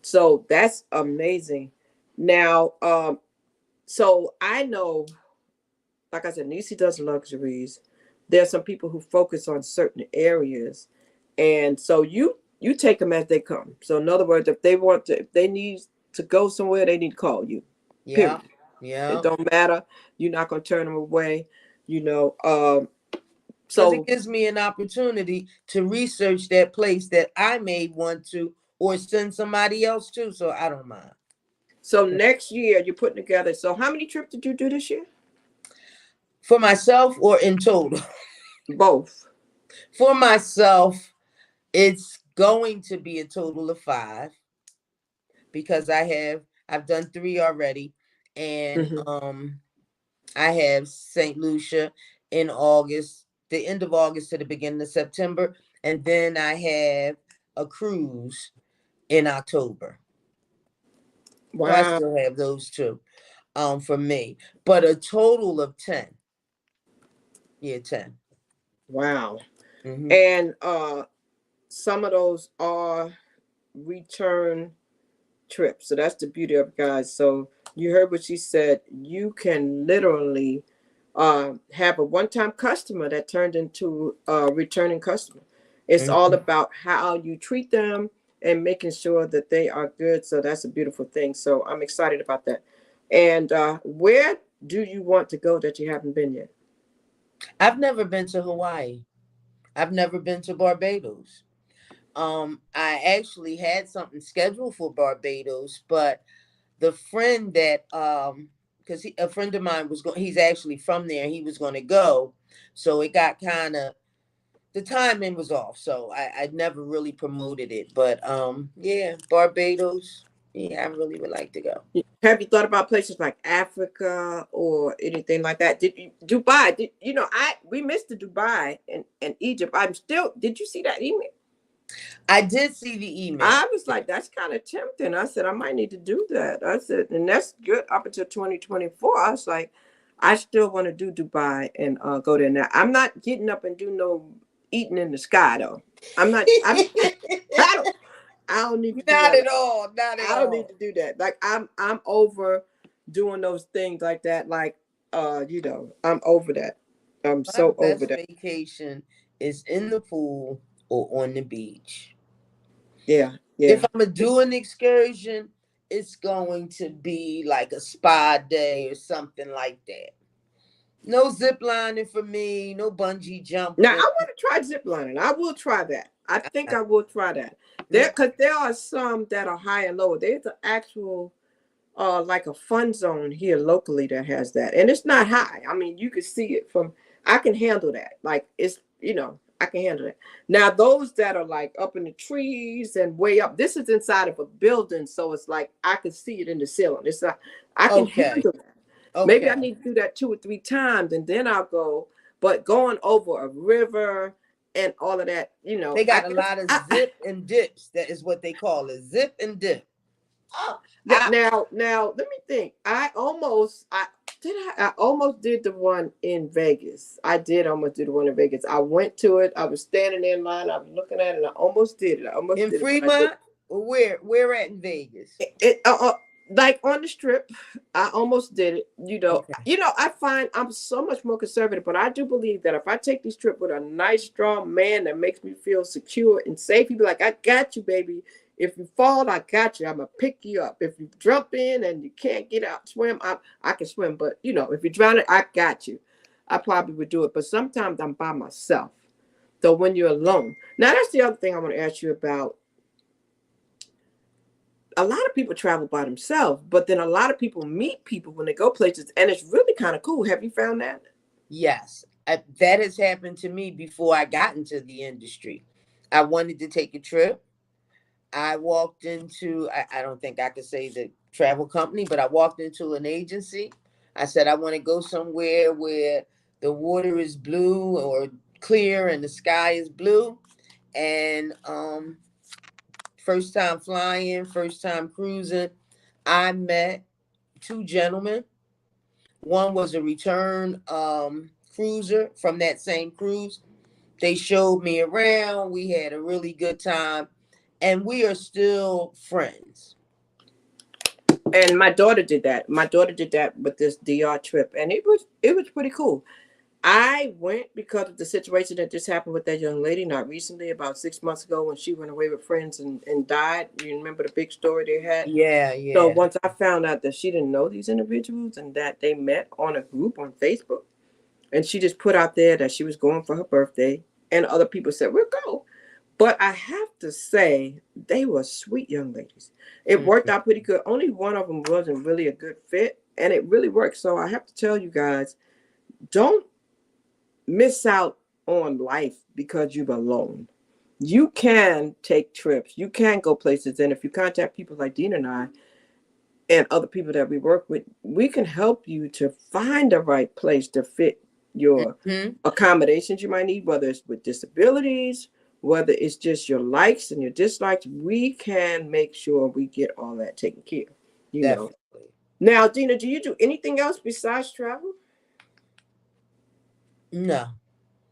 So that's amazing. Now, so I know, like I said, Nisi does luxuries. There's some people who focus on certain areas, and so you take them as they come. So in other words, if they need to go somewhere, they need to call you. Yeah. Period. It Yeah. don't matter. You're not gonna turn them away. Because it So gives me an opportunity to research that place that I may want to or send somebody else to. So I don't mind. so next year you're putting together. So how many trips did you do this year? For myself or in total? Both. For myself, it's going to be a total of 5 because I've done 3 already. And Mm-hmm. I have St. Lucia in August, the end of August to the beginning of September. And then I have a cruise in October. So I Wow. still have those 2 for me. But a total of 10. Yeah, 10. Wow. Mm-hmm. And some of those are return trips. So that's the beauty of it, guys. So you heard what she said. You can literally have a one-time customer that turned into a returning customer. It's all Mm-hmm. about how you treat them and making sure that they are good. So that's a beautiful thing. So I'm excited about that. And where do you want to go that you haven't been yet? I've never been to Hawaii. I've never been to Barbados. I actually had something scheduled for Barbados, but the friend that because a friend of mine was going, he's actually from there, he was going to go, so it got kind of, the timing was off, so I never really promoted it. But yeah, Barbados, yeah, I really would like to go. Have you thought about places like Africa or anything like that? Did you Dubai? We missed the Dubai and Egypt. I'm still. Did you see that email? I did see the email. I was like, that's kind of tempting. I said, I might need to do that. I said, and that's good up until 2024. I was like, I still want to do Dubai and go there. Now, I'm not getting up and do no eating in the sky though. I'm not. I don't need to do Not that. at all. Not at I don't need all. to do that. Like I'm over doing those things like that. Like I'm over that. I'm My so over best that. vacation is in the pool or on the beach. Yeah, If yeah. I'm gonna do an excursion, it's going to be like a spa day or something like that. No zip lining for me, no bungee Now I jumping. want to try zip lining. I will try that. I think I will try that. Yeah. Because there are some that are high and low. There's an actual like a fun zone here locally that has that, and it's not high. I mean, you can see it from. I can handle that. Like it's I can handle it. Now those that are like up in the trees and way up. This is inside of a building, so it's like I can see it in the ceiling. It's not. I can Okay. handle that. Maybe I Okay. need to do that 2 or 3 times, and then I'll go. But going over a river and all of that, They I got a guess. lot of zip and dips. That is what they call it. Zip and dip. Oh, Yeah. Now, let me think. I almost did the one in Vegas. I did almost do the one in Vegas. I went to it. I was standing there in line. I was looking at it. And I almost did it. I almost in did it, but I did. Fremont? Or where at in Vegas? Like on the strip, I almost did it. Okay. I find I'm so much more conservative, but I do believe that if I take this trip with a nice, strong man that makes me feel secure and safe, he'd be like, "I got you, baby. If you fall, I got you. I'm gonna pick you up. If you jump in and you can't get out, swim. I can swim, but you know, if you drown it, I got you. I probably would do it, but sometimes I'm by myself. So when you're alone, now that's the other thing I want to ask you about. A lot of people travel by themselves, but then a lot of people meet people when they go places, and it's really kind of cool. Have you found that? Yes, that has happened to me before I got into the industry. I wanted to take a trip. I walked into, I don't think I could say the travel company, but I walked into an agency. I said, I want to go somewhere where the water is blue or clear and the sky is blue. And first time flying, first time cruising, I met two gentlemen. One was a return cruiser from that same cruise. They showed me around. We had a really good time, and we are still friends. And my daughter did that. My daughter did that with this DR trip, and it was pretty cool. I went because of the situation that just happened with that young lady not recently, about 6 months ago, when she went away with friends and died. You remember the big story they had? Yeah, So yeah. once I found out that she didn't know these individuals and that they met on a group on Facebook, and she just put out there that she was going for her birthday, and other people said, "We'll go." But I have to say, they were sweet young ladies. It worked out pretty good. Only one of them wasn't really a good fit, and it really worked. So I have to tell you guys, don't miss out on life because you're alone. You can take trips. You can go places. And if you contact people like Dina and I and other people that we work with, we can help you to find the right place to fit your Mm-hmm. accommodations you might need, whether it's with disabilities, whether it's just your likes and your dislikes. We can make sure we get all that taken care of, you know. Definitely. Now, Dina, do you do anything else besides travel? No,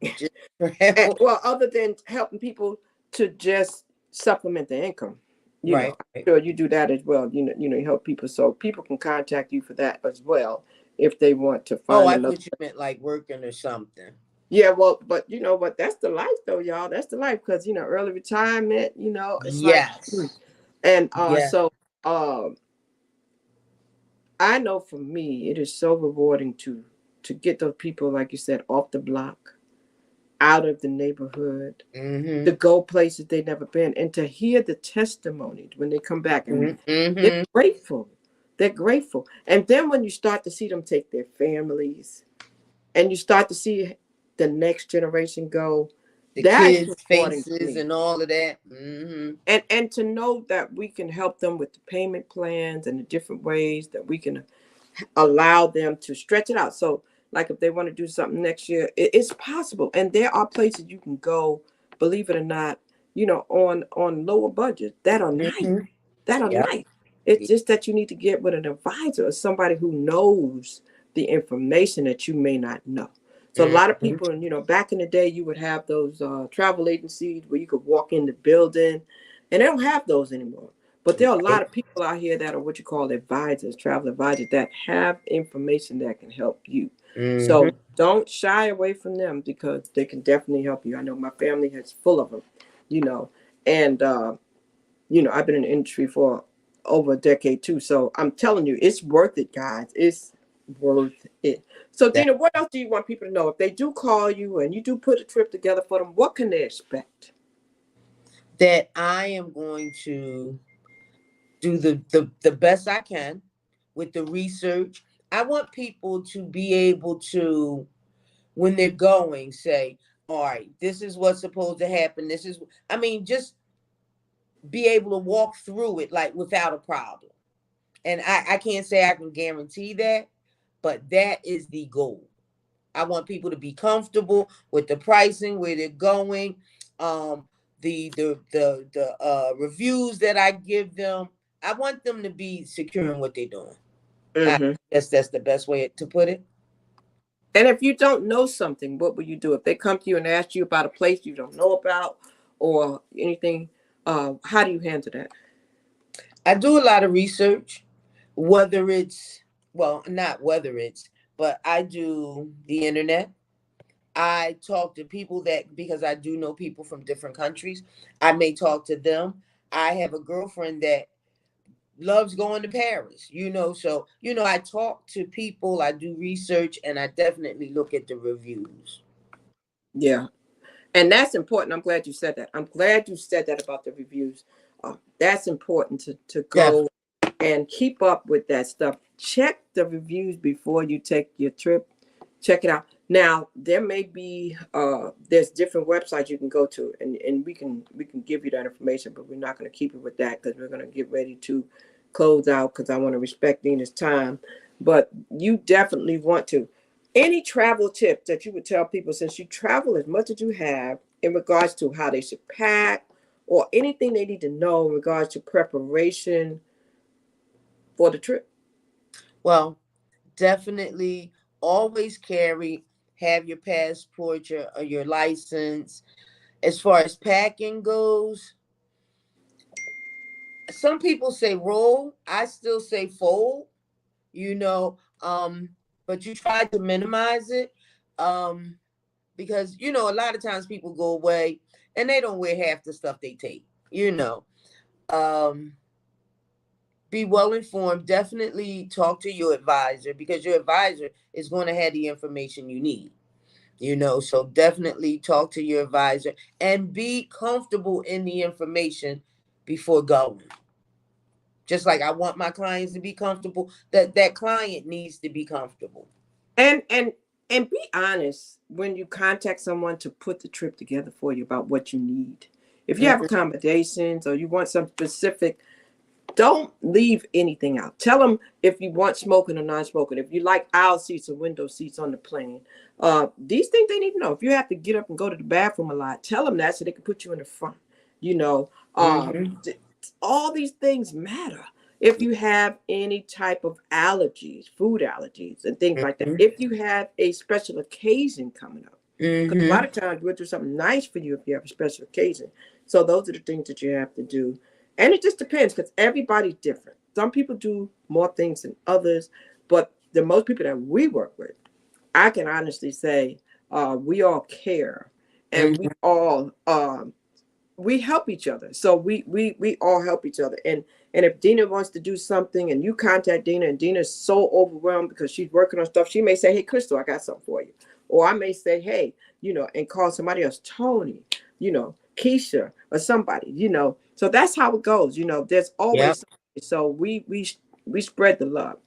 just And, travel. well, other than helping people to just supplement their income, you know, Right, I'm right. sure you do that as well. You help people, so people can contact you for that as well if they want to Oh, find I another. thought you meant like working or something. Yeah, well, but you know what? That's the life, though, y'all. That's the life, because early retirement. It's like, Yes. and Yeah. so I know for me, it is so rewarding to get those people, like you said, off the block, out of the neighborhood, to Mm-hmm. go places they've never been, and to hear the testimonies when they come back, and they're Mm-hmm. grateful. They're grateful. And then when you start to see them take their families, and you start to see the next generation go, The that's kids' rewarding to faces me. and all of that. Mm-hmm. And to know that we can help them with the payment plans and the different ways that we can allow them to stretch it out. So, like if they want to do something next year, it's possible. And there are places you can go, believe it or not, on lower budgets that are nice. Mm-hmm. That are Yep. nice. It's just that you need to get with an advisor or somebody who knows the information that you may not know. So a lot of Mm-hmm. people, back in the day, you would have those travel agencies where you could walk in the building, and they don't have those anymore. But there are a lot Right. of people out here that are what you call advisors, travel advisors, that have information that can help you. Mm-hmm. So don't shy away from them, because they can definitely help you. I know my family is full of them, you know, and I've been in the industry for over a decade too. So I'm telling you, it's worth it, guys. It's worth it. So That Dina, what else do you want people to know? If they do call you and you do put a trip together for them, what can they expect? that I am going to do the best I can with the research. I want people to be able to, when they're going, say, all right, this is what's supposed to happen. Just be able to walk through it like without a problem. And I can't say I can guarantee that, but that is the goal. I want people to be comfortable with the pricing, where they're going, um, the reviews that I give them. I want them to be secure in what they're doing. I Hmm. guess that's the best way to put it. And if you don't know something, what will you do? If they come to you and ask you about a place you don't know about or anything, how do you handle that? I do a lot of research, whether it's, well, not whether it's, but I do the internet. I talk to people that, because I do know people from different countries, I may talk to them. I have a girlfriend that loves going to Paris, so, I talk to people, I do research, and I definitely look at the reviews. Yeah. And that's important. I'm glad you said that. I'm glad you said that about the reviews. That's important to go and keep up with that stuff. Check the reviews before you take your trip. Check it out. Now, there may be there's different websites you can go to, and we can give you that information, but we're not going to keep it with that because we're going to get ready to close out because I want to respect Dina's time. But you definitely want to. Any travel tip that you would tell people, since you travel as much as you have, in regards to how they should pack or anything they need to know in regards to preparation for the trip? Well, definitely always have your passport, your license. As far as packing goes, some people say roll. I still say fold, you know, um, but you try to minimize it. Because, a lot of times people go away and they don't wear half the stuff they take. Um, be well informed. Definitely talk to your advisor because your advisor is going to have the information you need. So definitely talk to your advisor and be comfortable in the information before going. Just like I want my clients to be comfortable, that client needs to be comfortable. And be honest when you contact someone to put the trip together for you about what you need. If you have Mm-hmm. accommodations or you want some specific, don't leave anything out. Tell them if you want smoking or non-smoking. If you like aisle seats or window seats on the plane. These things they need to know. If you have to get up and go to the bathroom a lot, tell them that so they can put you in the front. You know, Mm-hmm. all these things matter. If you have any type of allergies, food allergies, and things like that. Mm-hmm. If you have a special occasion coming up, because a Mm-hmm. lot of times we'll do something nice for you if you have a special occasion. So those are the things that you have to do. And it just depends because everybody's different. Some people do more things than others, but the most people that we work with, I can honestly say, we all care, and Mm-hmm. we help each other. So we all help each other. And if Dina wants to do something and you contact Dina and Dina's so overwhelmed because she's working on stuff, she may say, "Hey, Crystal, I got something for you." Or I may say, "Hey," and call somebody else, Tony, Keisha or somebody, So that's how it goes. There's Yep. always somebody. So we spread the love.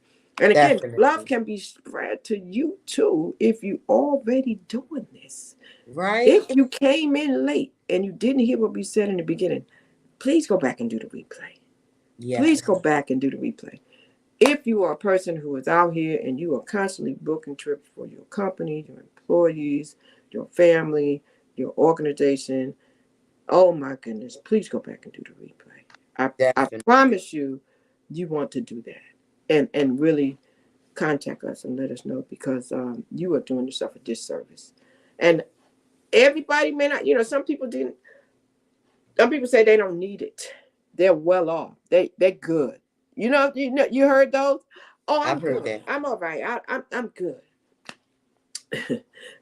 And again, love Definitely. can be spread to you too if you already doing this. Right. If you came in late and you didn't hear what we said in the beginning, please go back and do the replay. Please Yes. go back and do the replay. If you are a person who is out here and you are constantly booking trips for your company, your employees, your family, your organization, oh my goodness, please go back and do the replay. I Definitely. promise you want to do that and really contact us and let us know because you are doing yourself a disservice. And everybody may not, some people didn't. Some people say they don't need it. They're well off. They're good. You heard those. Oh, I'm I've heard good. that. I'm all right. I'm good.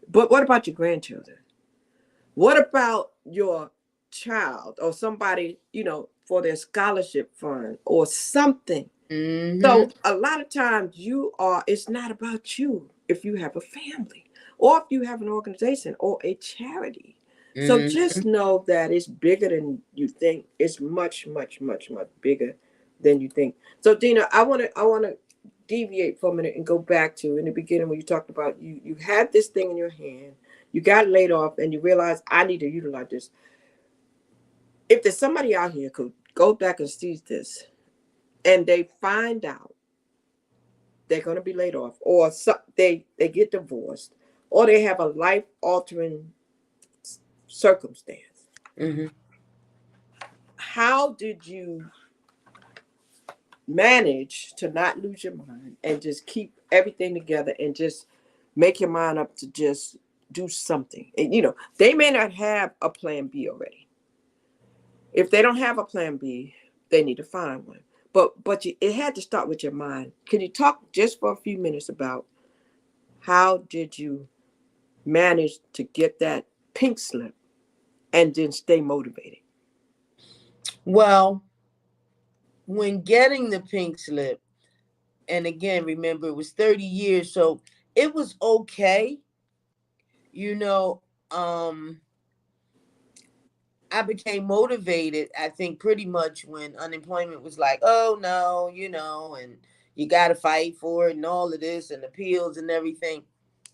But what about your grandchildren? What about your child or somebody, for their scholarship fund or something? Mm-hmm. So a lot of times it's not about you if you have a family or if you have an organization or a charity. So Mm-hmm. just know that it's bigger than you think. It's much, much, much, much bigger than you think. So Dina, I want to deviate for a minute and go back to in the beginning when you talked about you had this thing in your hand, you got laid off and you realized I need to utilize this. If there's somebody out here who could go back and see this and they find out they're going to be laid off or they get divorced or they have a life altering circumstance, Mm-hmm. how did you manage to not lose your mind and just keep everything together and just make your mind up to just do something? And they may not have a plan B already. If they don't have a plan B, they need to find one. But it had to start with your mind. Can you talk just for a few minutes about how did you manage to get that pink slip and then stay motivated? Well, when getting the pink slip, and again, remember it was 30 years, so it was okay. You know, um, I became motivated, I think, pretty much when unemployment was like, oh no, and you got to fight for it and all of this and appeals and everything.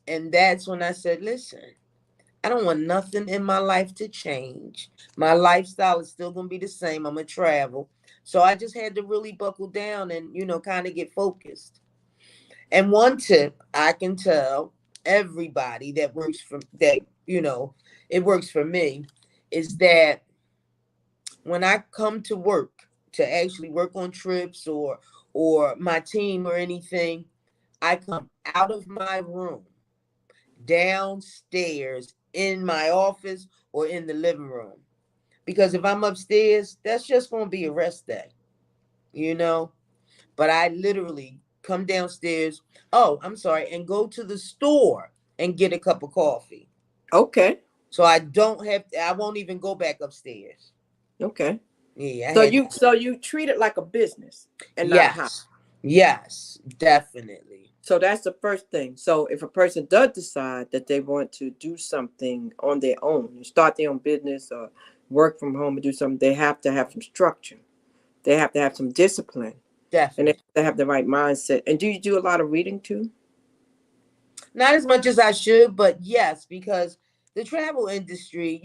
And that's when I said, listen, I don't want nothing in my life to change. My lifestyle is still going to be the same. I'm going to travel. So I just had to really buckle down and, kind of get focused. And one tip I can tell everybody that works for that, it works for me, is that when I come to work to actually work on trips or my team or anything, I come out of my room downstairs in my office or in the living room. Because if I'm upstairs, that's just going to be a rest day, you know? But I literally come downstairs, oh, I'm sorry, and go to the store and get a cup of coffee. Okay. So I don't have to, I won't even go back upstairs. Okay. Yeah. So you treat it like a business and not a house. Yes, definitely. So that's the first thing. So if a person does decide that they want to do something on their own, start their own business or work from home and do something, they have to have some structure. They have to have some discipline. Definitely. And they have to have the right mindset. And do you do a lot of reading too? Not as much as I should, but yes, because the travel industry,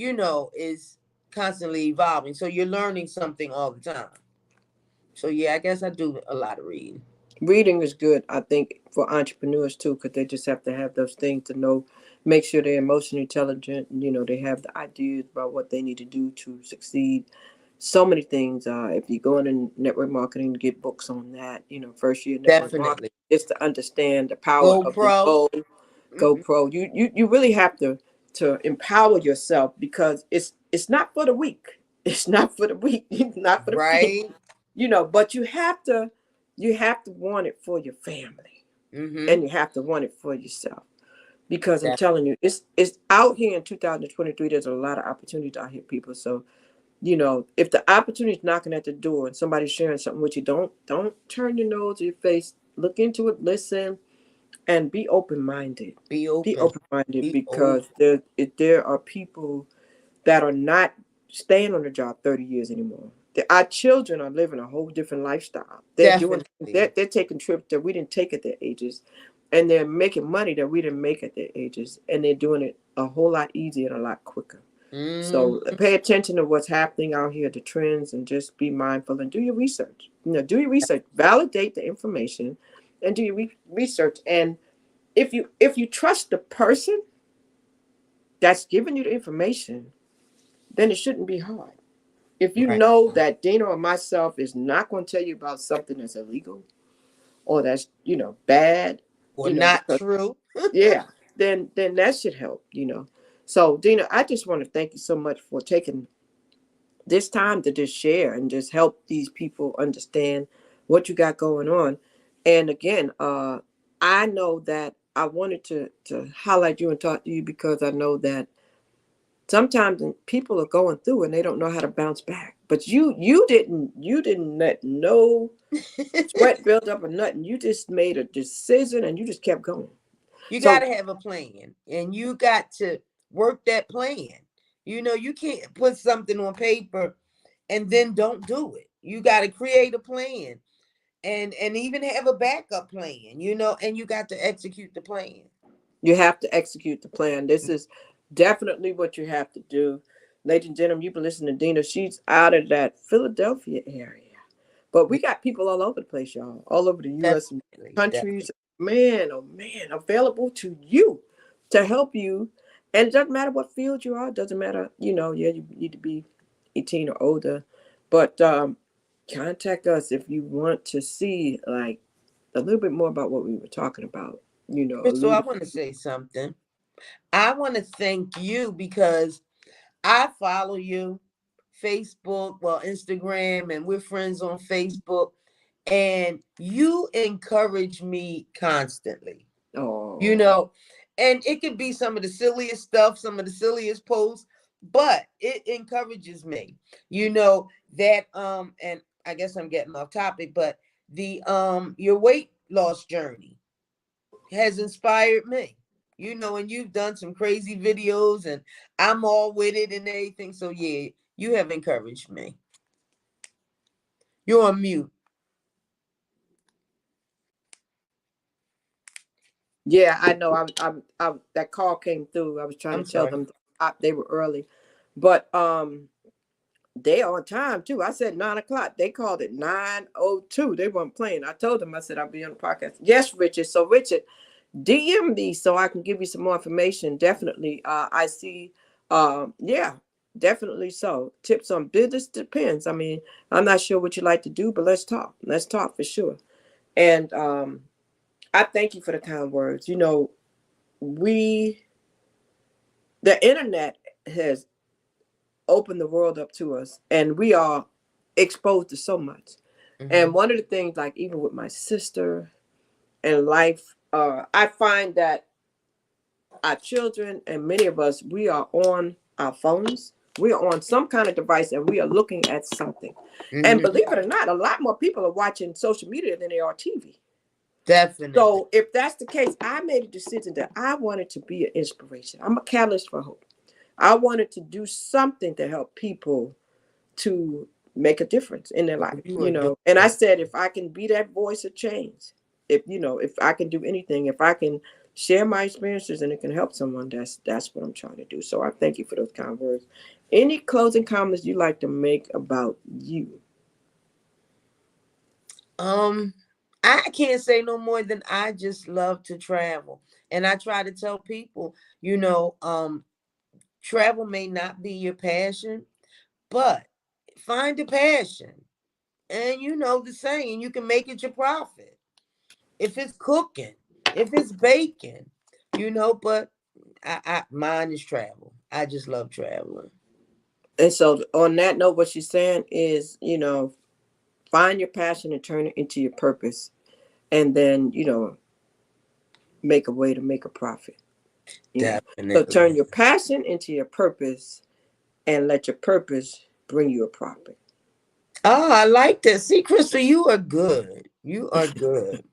is constantly evolving. So you're learning something all the time. So yeah, I guess I do a lot of reading. Reading is good, I think, for entrepreneurs too, because they just have to have those things to know, make sure they're emotionally intelligent. And, they have the ideas about what they need to do to succeed. So many things. If you go into network marketing, get books on that. First year network marketing, Definitely. just to understand the power Go of the pro. go pro. You really have to empower yourself because it's not for the weak. It's not for the weak. Not for the faint. Right. But you have to want it for your family, Mm-hmm. and you have to want it for yourself. Because I'm That, telling you, it's out here in 2023. There's a lot of opportunities out here, people. So, if the opportunity is knocking at the door and somebody's sharing something with you, don't turn your nose to your face. Look into it, listen, and be open minded. be Be open. open minded Be open. because there are people that are not staying on the job 30 years anymore. Our children are living a whole different lifestyle. Definitely. They're taking trips that we didn't take at their ages, and they're making money that we didn't make at their ages, and they're doing it a whole lot easier and a lot quicker. So Mm-hmm. pay attention to what's happening out here, the trends, and just be mindful and do your research. Validate the information, and do your research. And if you trust the person that's giving you the information, then it shouldn't be hard. If you Right. know that Dana or myself is not going to tell you about something that's illegal or that's bad, Or not because true. yeah, then that should help. So Dina, I just want to thank you so much for taking this time to just share and just help these people understand what you got going on. And again, I know that I wanted to highlight you and talk to you because I know that sometimes people are going through and they don't know how to bounce back. But you didn't let no sweat build up or nothing. You just made a decision and you just kept going. You got So to have a plan and you got to work that plan. You can't put something on paper and then don't do it. You got to create a plan and even have a backup plan, and you got to execute the plan. you have to execute the plan. This is definitely what you have to do. Ladies and gentlemen, you've been listening to Dina. She's out of that Philadelphia area. But we got people all over the place, y'all. All over the U.S. and Definitely, definitely. countries. Man, oh man, available to you to help you. And it doesn't matter what field you are. It doesn't matter, yeah, you need to be 18 or older. But contact us if you want to see like a little bit more about what we were talking about. A So little I bit. want to say something. I want to thank you because I follow you, Facebook, well, Instagram, and we're friends on Facebook. And you encourage me constantly, you Oh, know, and it can be some of the silliest stuff, some of the silliest posts, but it encourages me. that and I guess I'm getting off topic, but the your weight loss journey has inspired me. And you've done some crazy videos and I'm all with it and everything. So yeah, you have encouraged me. You're on mute. Yeah, I know. That call came through. I was trying I'm to tell sorry. them they were early, but they on time too. I said 9 o'clock. They called it 9:02. They weren't playing. I told them. I said I'll be on the podcast. Yes, Richard. So Richard, DM me so I can give you some more information. Definitely. I see. Yeah, definitely. So tips on business depends. I mean, I'm not sure what you like to do, but let's talk. Let's talk for sure. And I thank you for the kind words. The internet has opened the world up to us, and we are exposed to so much. And one of the things, like even with my sister and life, I find that our children and many of us, we are on our phones. We are on some kind of device and we are looking at something. And believe it or not, a lot more people are watching social media than they are TV. Definitely. So if that's the case, I made a decision that I wanted to be an inspiration. I'm a catalyst for hope. I wanted to do something to help people to make a difference in their life, And I said, if I can be that voice of change, if I can do anything, if I can share my experiences and it can help someone, that's what I'm trying to do. So I thank you for those kind words. Any closing comments you like to make about you? I can't say no more than I just love to travel. And I try to tell people, travel may not be your passion, but find a passion. And the saying, you can make it your profit. If it's cooking, if it's baking, but mine is travel. I just love traveling. And so on that note, what she's saying is, find your passion and turn it into your purpose. And then, make a way to make a profit. Definitely. So turn your passion into your purpose and let your purpose bring you a profit. Oh, I like that. See, Crystal, you are good. You are good.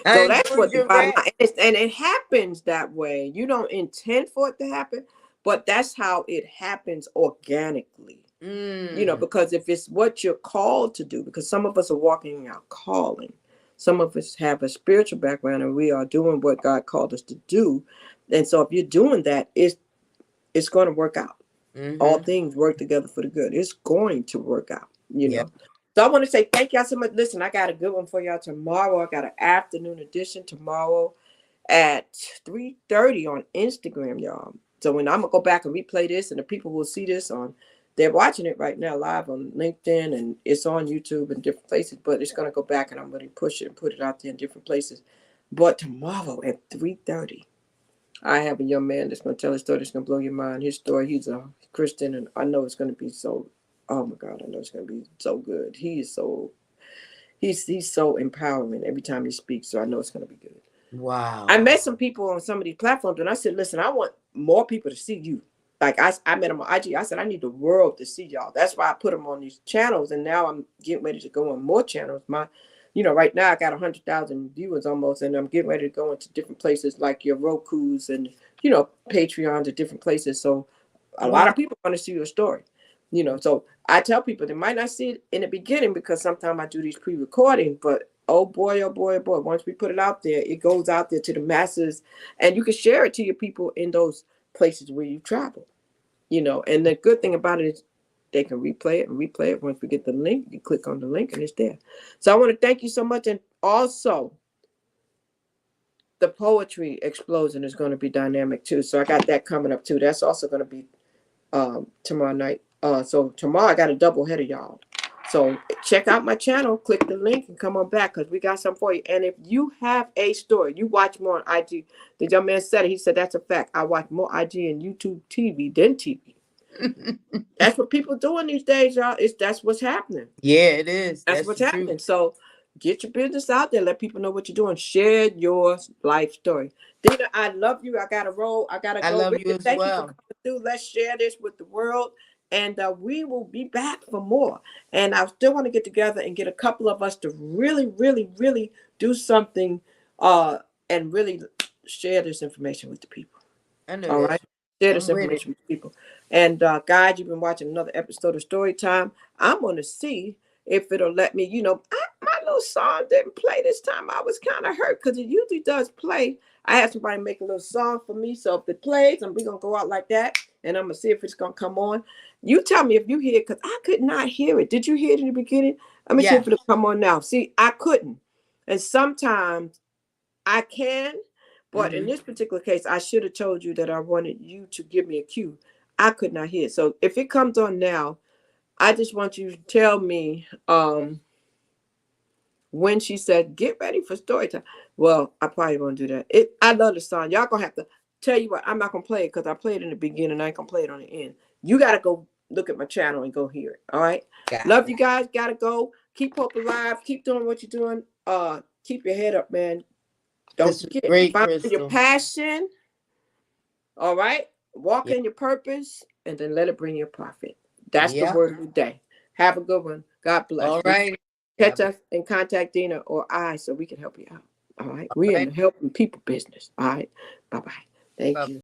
So that's what the your bottom rap. line is. And it happens that way. You don't intend for it to happen, but that's how it happens organically. Because if it's what you're called to do, because some of us are walking in our calling. Some of us have a spiritual background and we are doing what God called us to do. And so if you're doing that, it's going to work out. All things work together for the good. It's going to work out, So I want to say thank y'all so much. Listen, I got a good one for y'all tomorrow. I got an afternoon edition tomorrow at 3:30 on Instagram, y'all. So when I'm going to go back and replay this and the people will see this they're watching it right now live on LinkedIn and it's on YouTube and different places, but it's going to go back and I'm going to push it and put it out there in different places. But tomorrow at 3:30, I have a young man that's going to tell a story that's going to blow your mind. His story, he's a Christian, and I know it's going to be so, oh my God, I know it's going to be so good. He's so empowering every time he speaks, so I know it's going to be good. Wow. I met some people on some of these platforms, and I said, listen, I want more people to see you. Like I met him on IG. I said, I need the world to see y'all. That's why I put them on these channels, and now I'm getting ready to go on more channels. Right now I got 100,000 viewers almost, and I'm getting ready to go into different places like your Roku's and, Patreons at different places. So a lot of people want to see your story, So I tell people they might not see it in the beginning because sometimes I do these pre-recording, but oh boy, once we put it out there, it goes out there to the masses and you can share it to your people in those places where you travel, And the good thing about it is they can replay it. Once we get the link, you click on the link and it's there. So I want to thank you so much. And also, the poetry explosion is going to be dynamic too. So I got that coming up too. That's also going to be tomorrow night. So tomorrow I got a double header, y'all. So check out my channel, click the link and come on back because we got something for you. And if you have a story, you watch more on IG. The young man said it. He said, that's a fact. I watch more IG and YouTube TV than TV. That's what people doing these days, y'all. That's what's happening. Yeah, it is. That's what's happening. So get your business out there. Let people know what you're doing. Share your life story. Dina, I love you. I got to roll. I got to go. I love you as Thank well. you for coming through. Let's share this with the world. And we will be back for more. And I still want to get together and get a couple of us to really, really, really do something and really share this information with the people. I know All that. right. Share this I'm with it. information with people. And guys, you've been watching another episode of Story Time. I'm going to see if it'll let me, my little song didn't play this time. I was kind of hurt because it usually does play. I had somebody make a little song for me. So if it plays, and we're going to go out like that. And I'm going to see if it's going to come on. You tell me if you hear it, because I could not hear it. Did you hear it in the beginning? Let me see if it'll come on now. See, I couldn't. And sometimes I can. But in this particular case, I should have told you that I wanted you to give me a cue. I could not hear. So if it comes on now, I just want you to tell me when she said, get ready for story time. Well, I probably won't do that. I love the song. Y'all going to have to tell you what, I'm not going to play it because I played it in the beginning. I ain't going to play it on the end. You got to go look at my channel and go hear it. All right? Love you guys. Got to go. Keep hope alive. Keep doing what you're doing. Keep your head up, man. Don't forget, find your passion. All right. Walk in your purpose and then let it bring you profit. That's the word of the day. Have a good one. God bless. All right. Catch us and contact Dina or I so we can help you out. All right. We're in the helping people business. All right. Bye-bye. Thank you.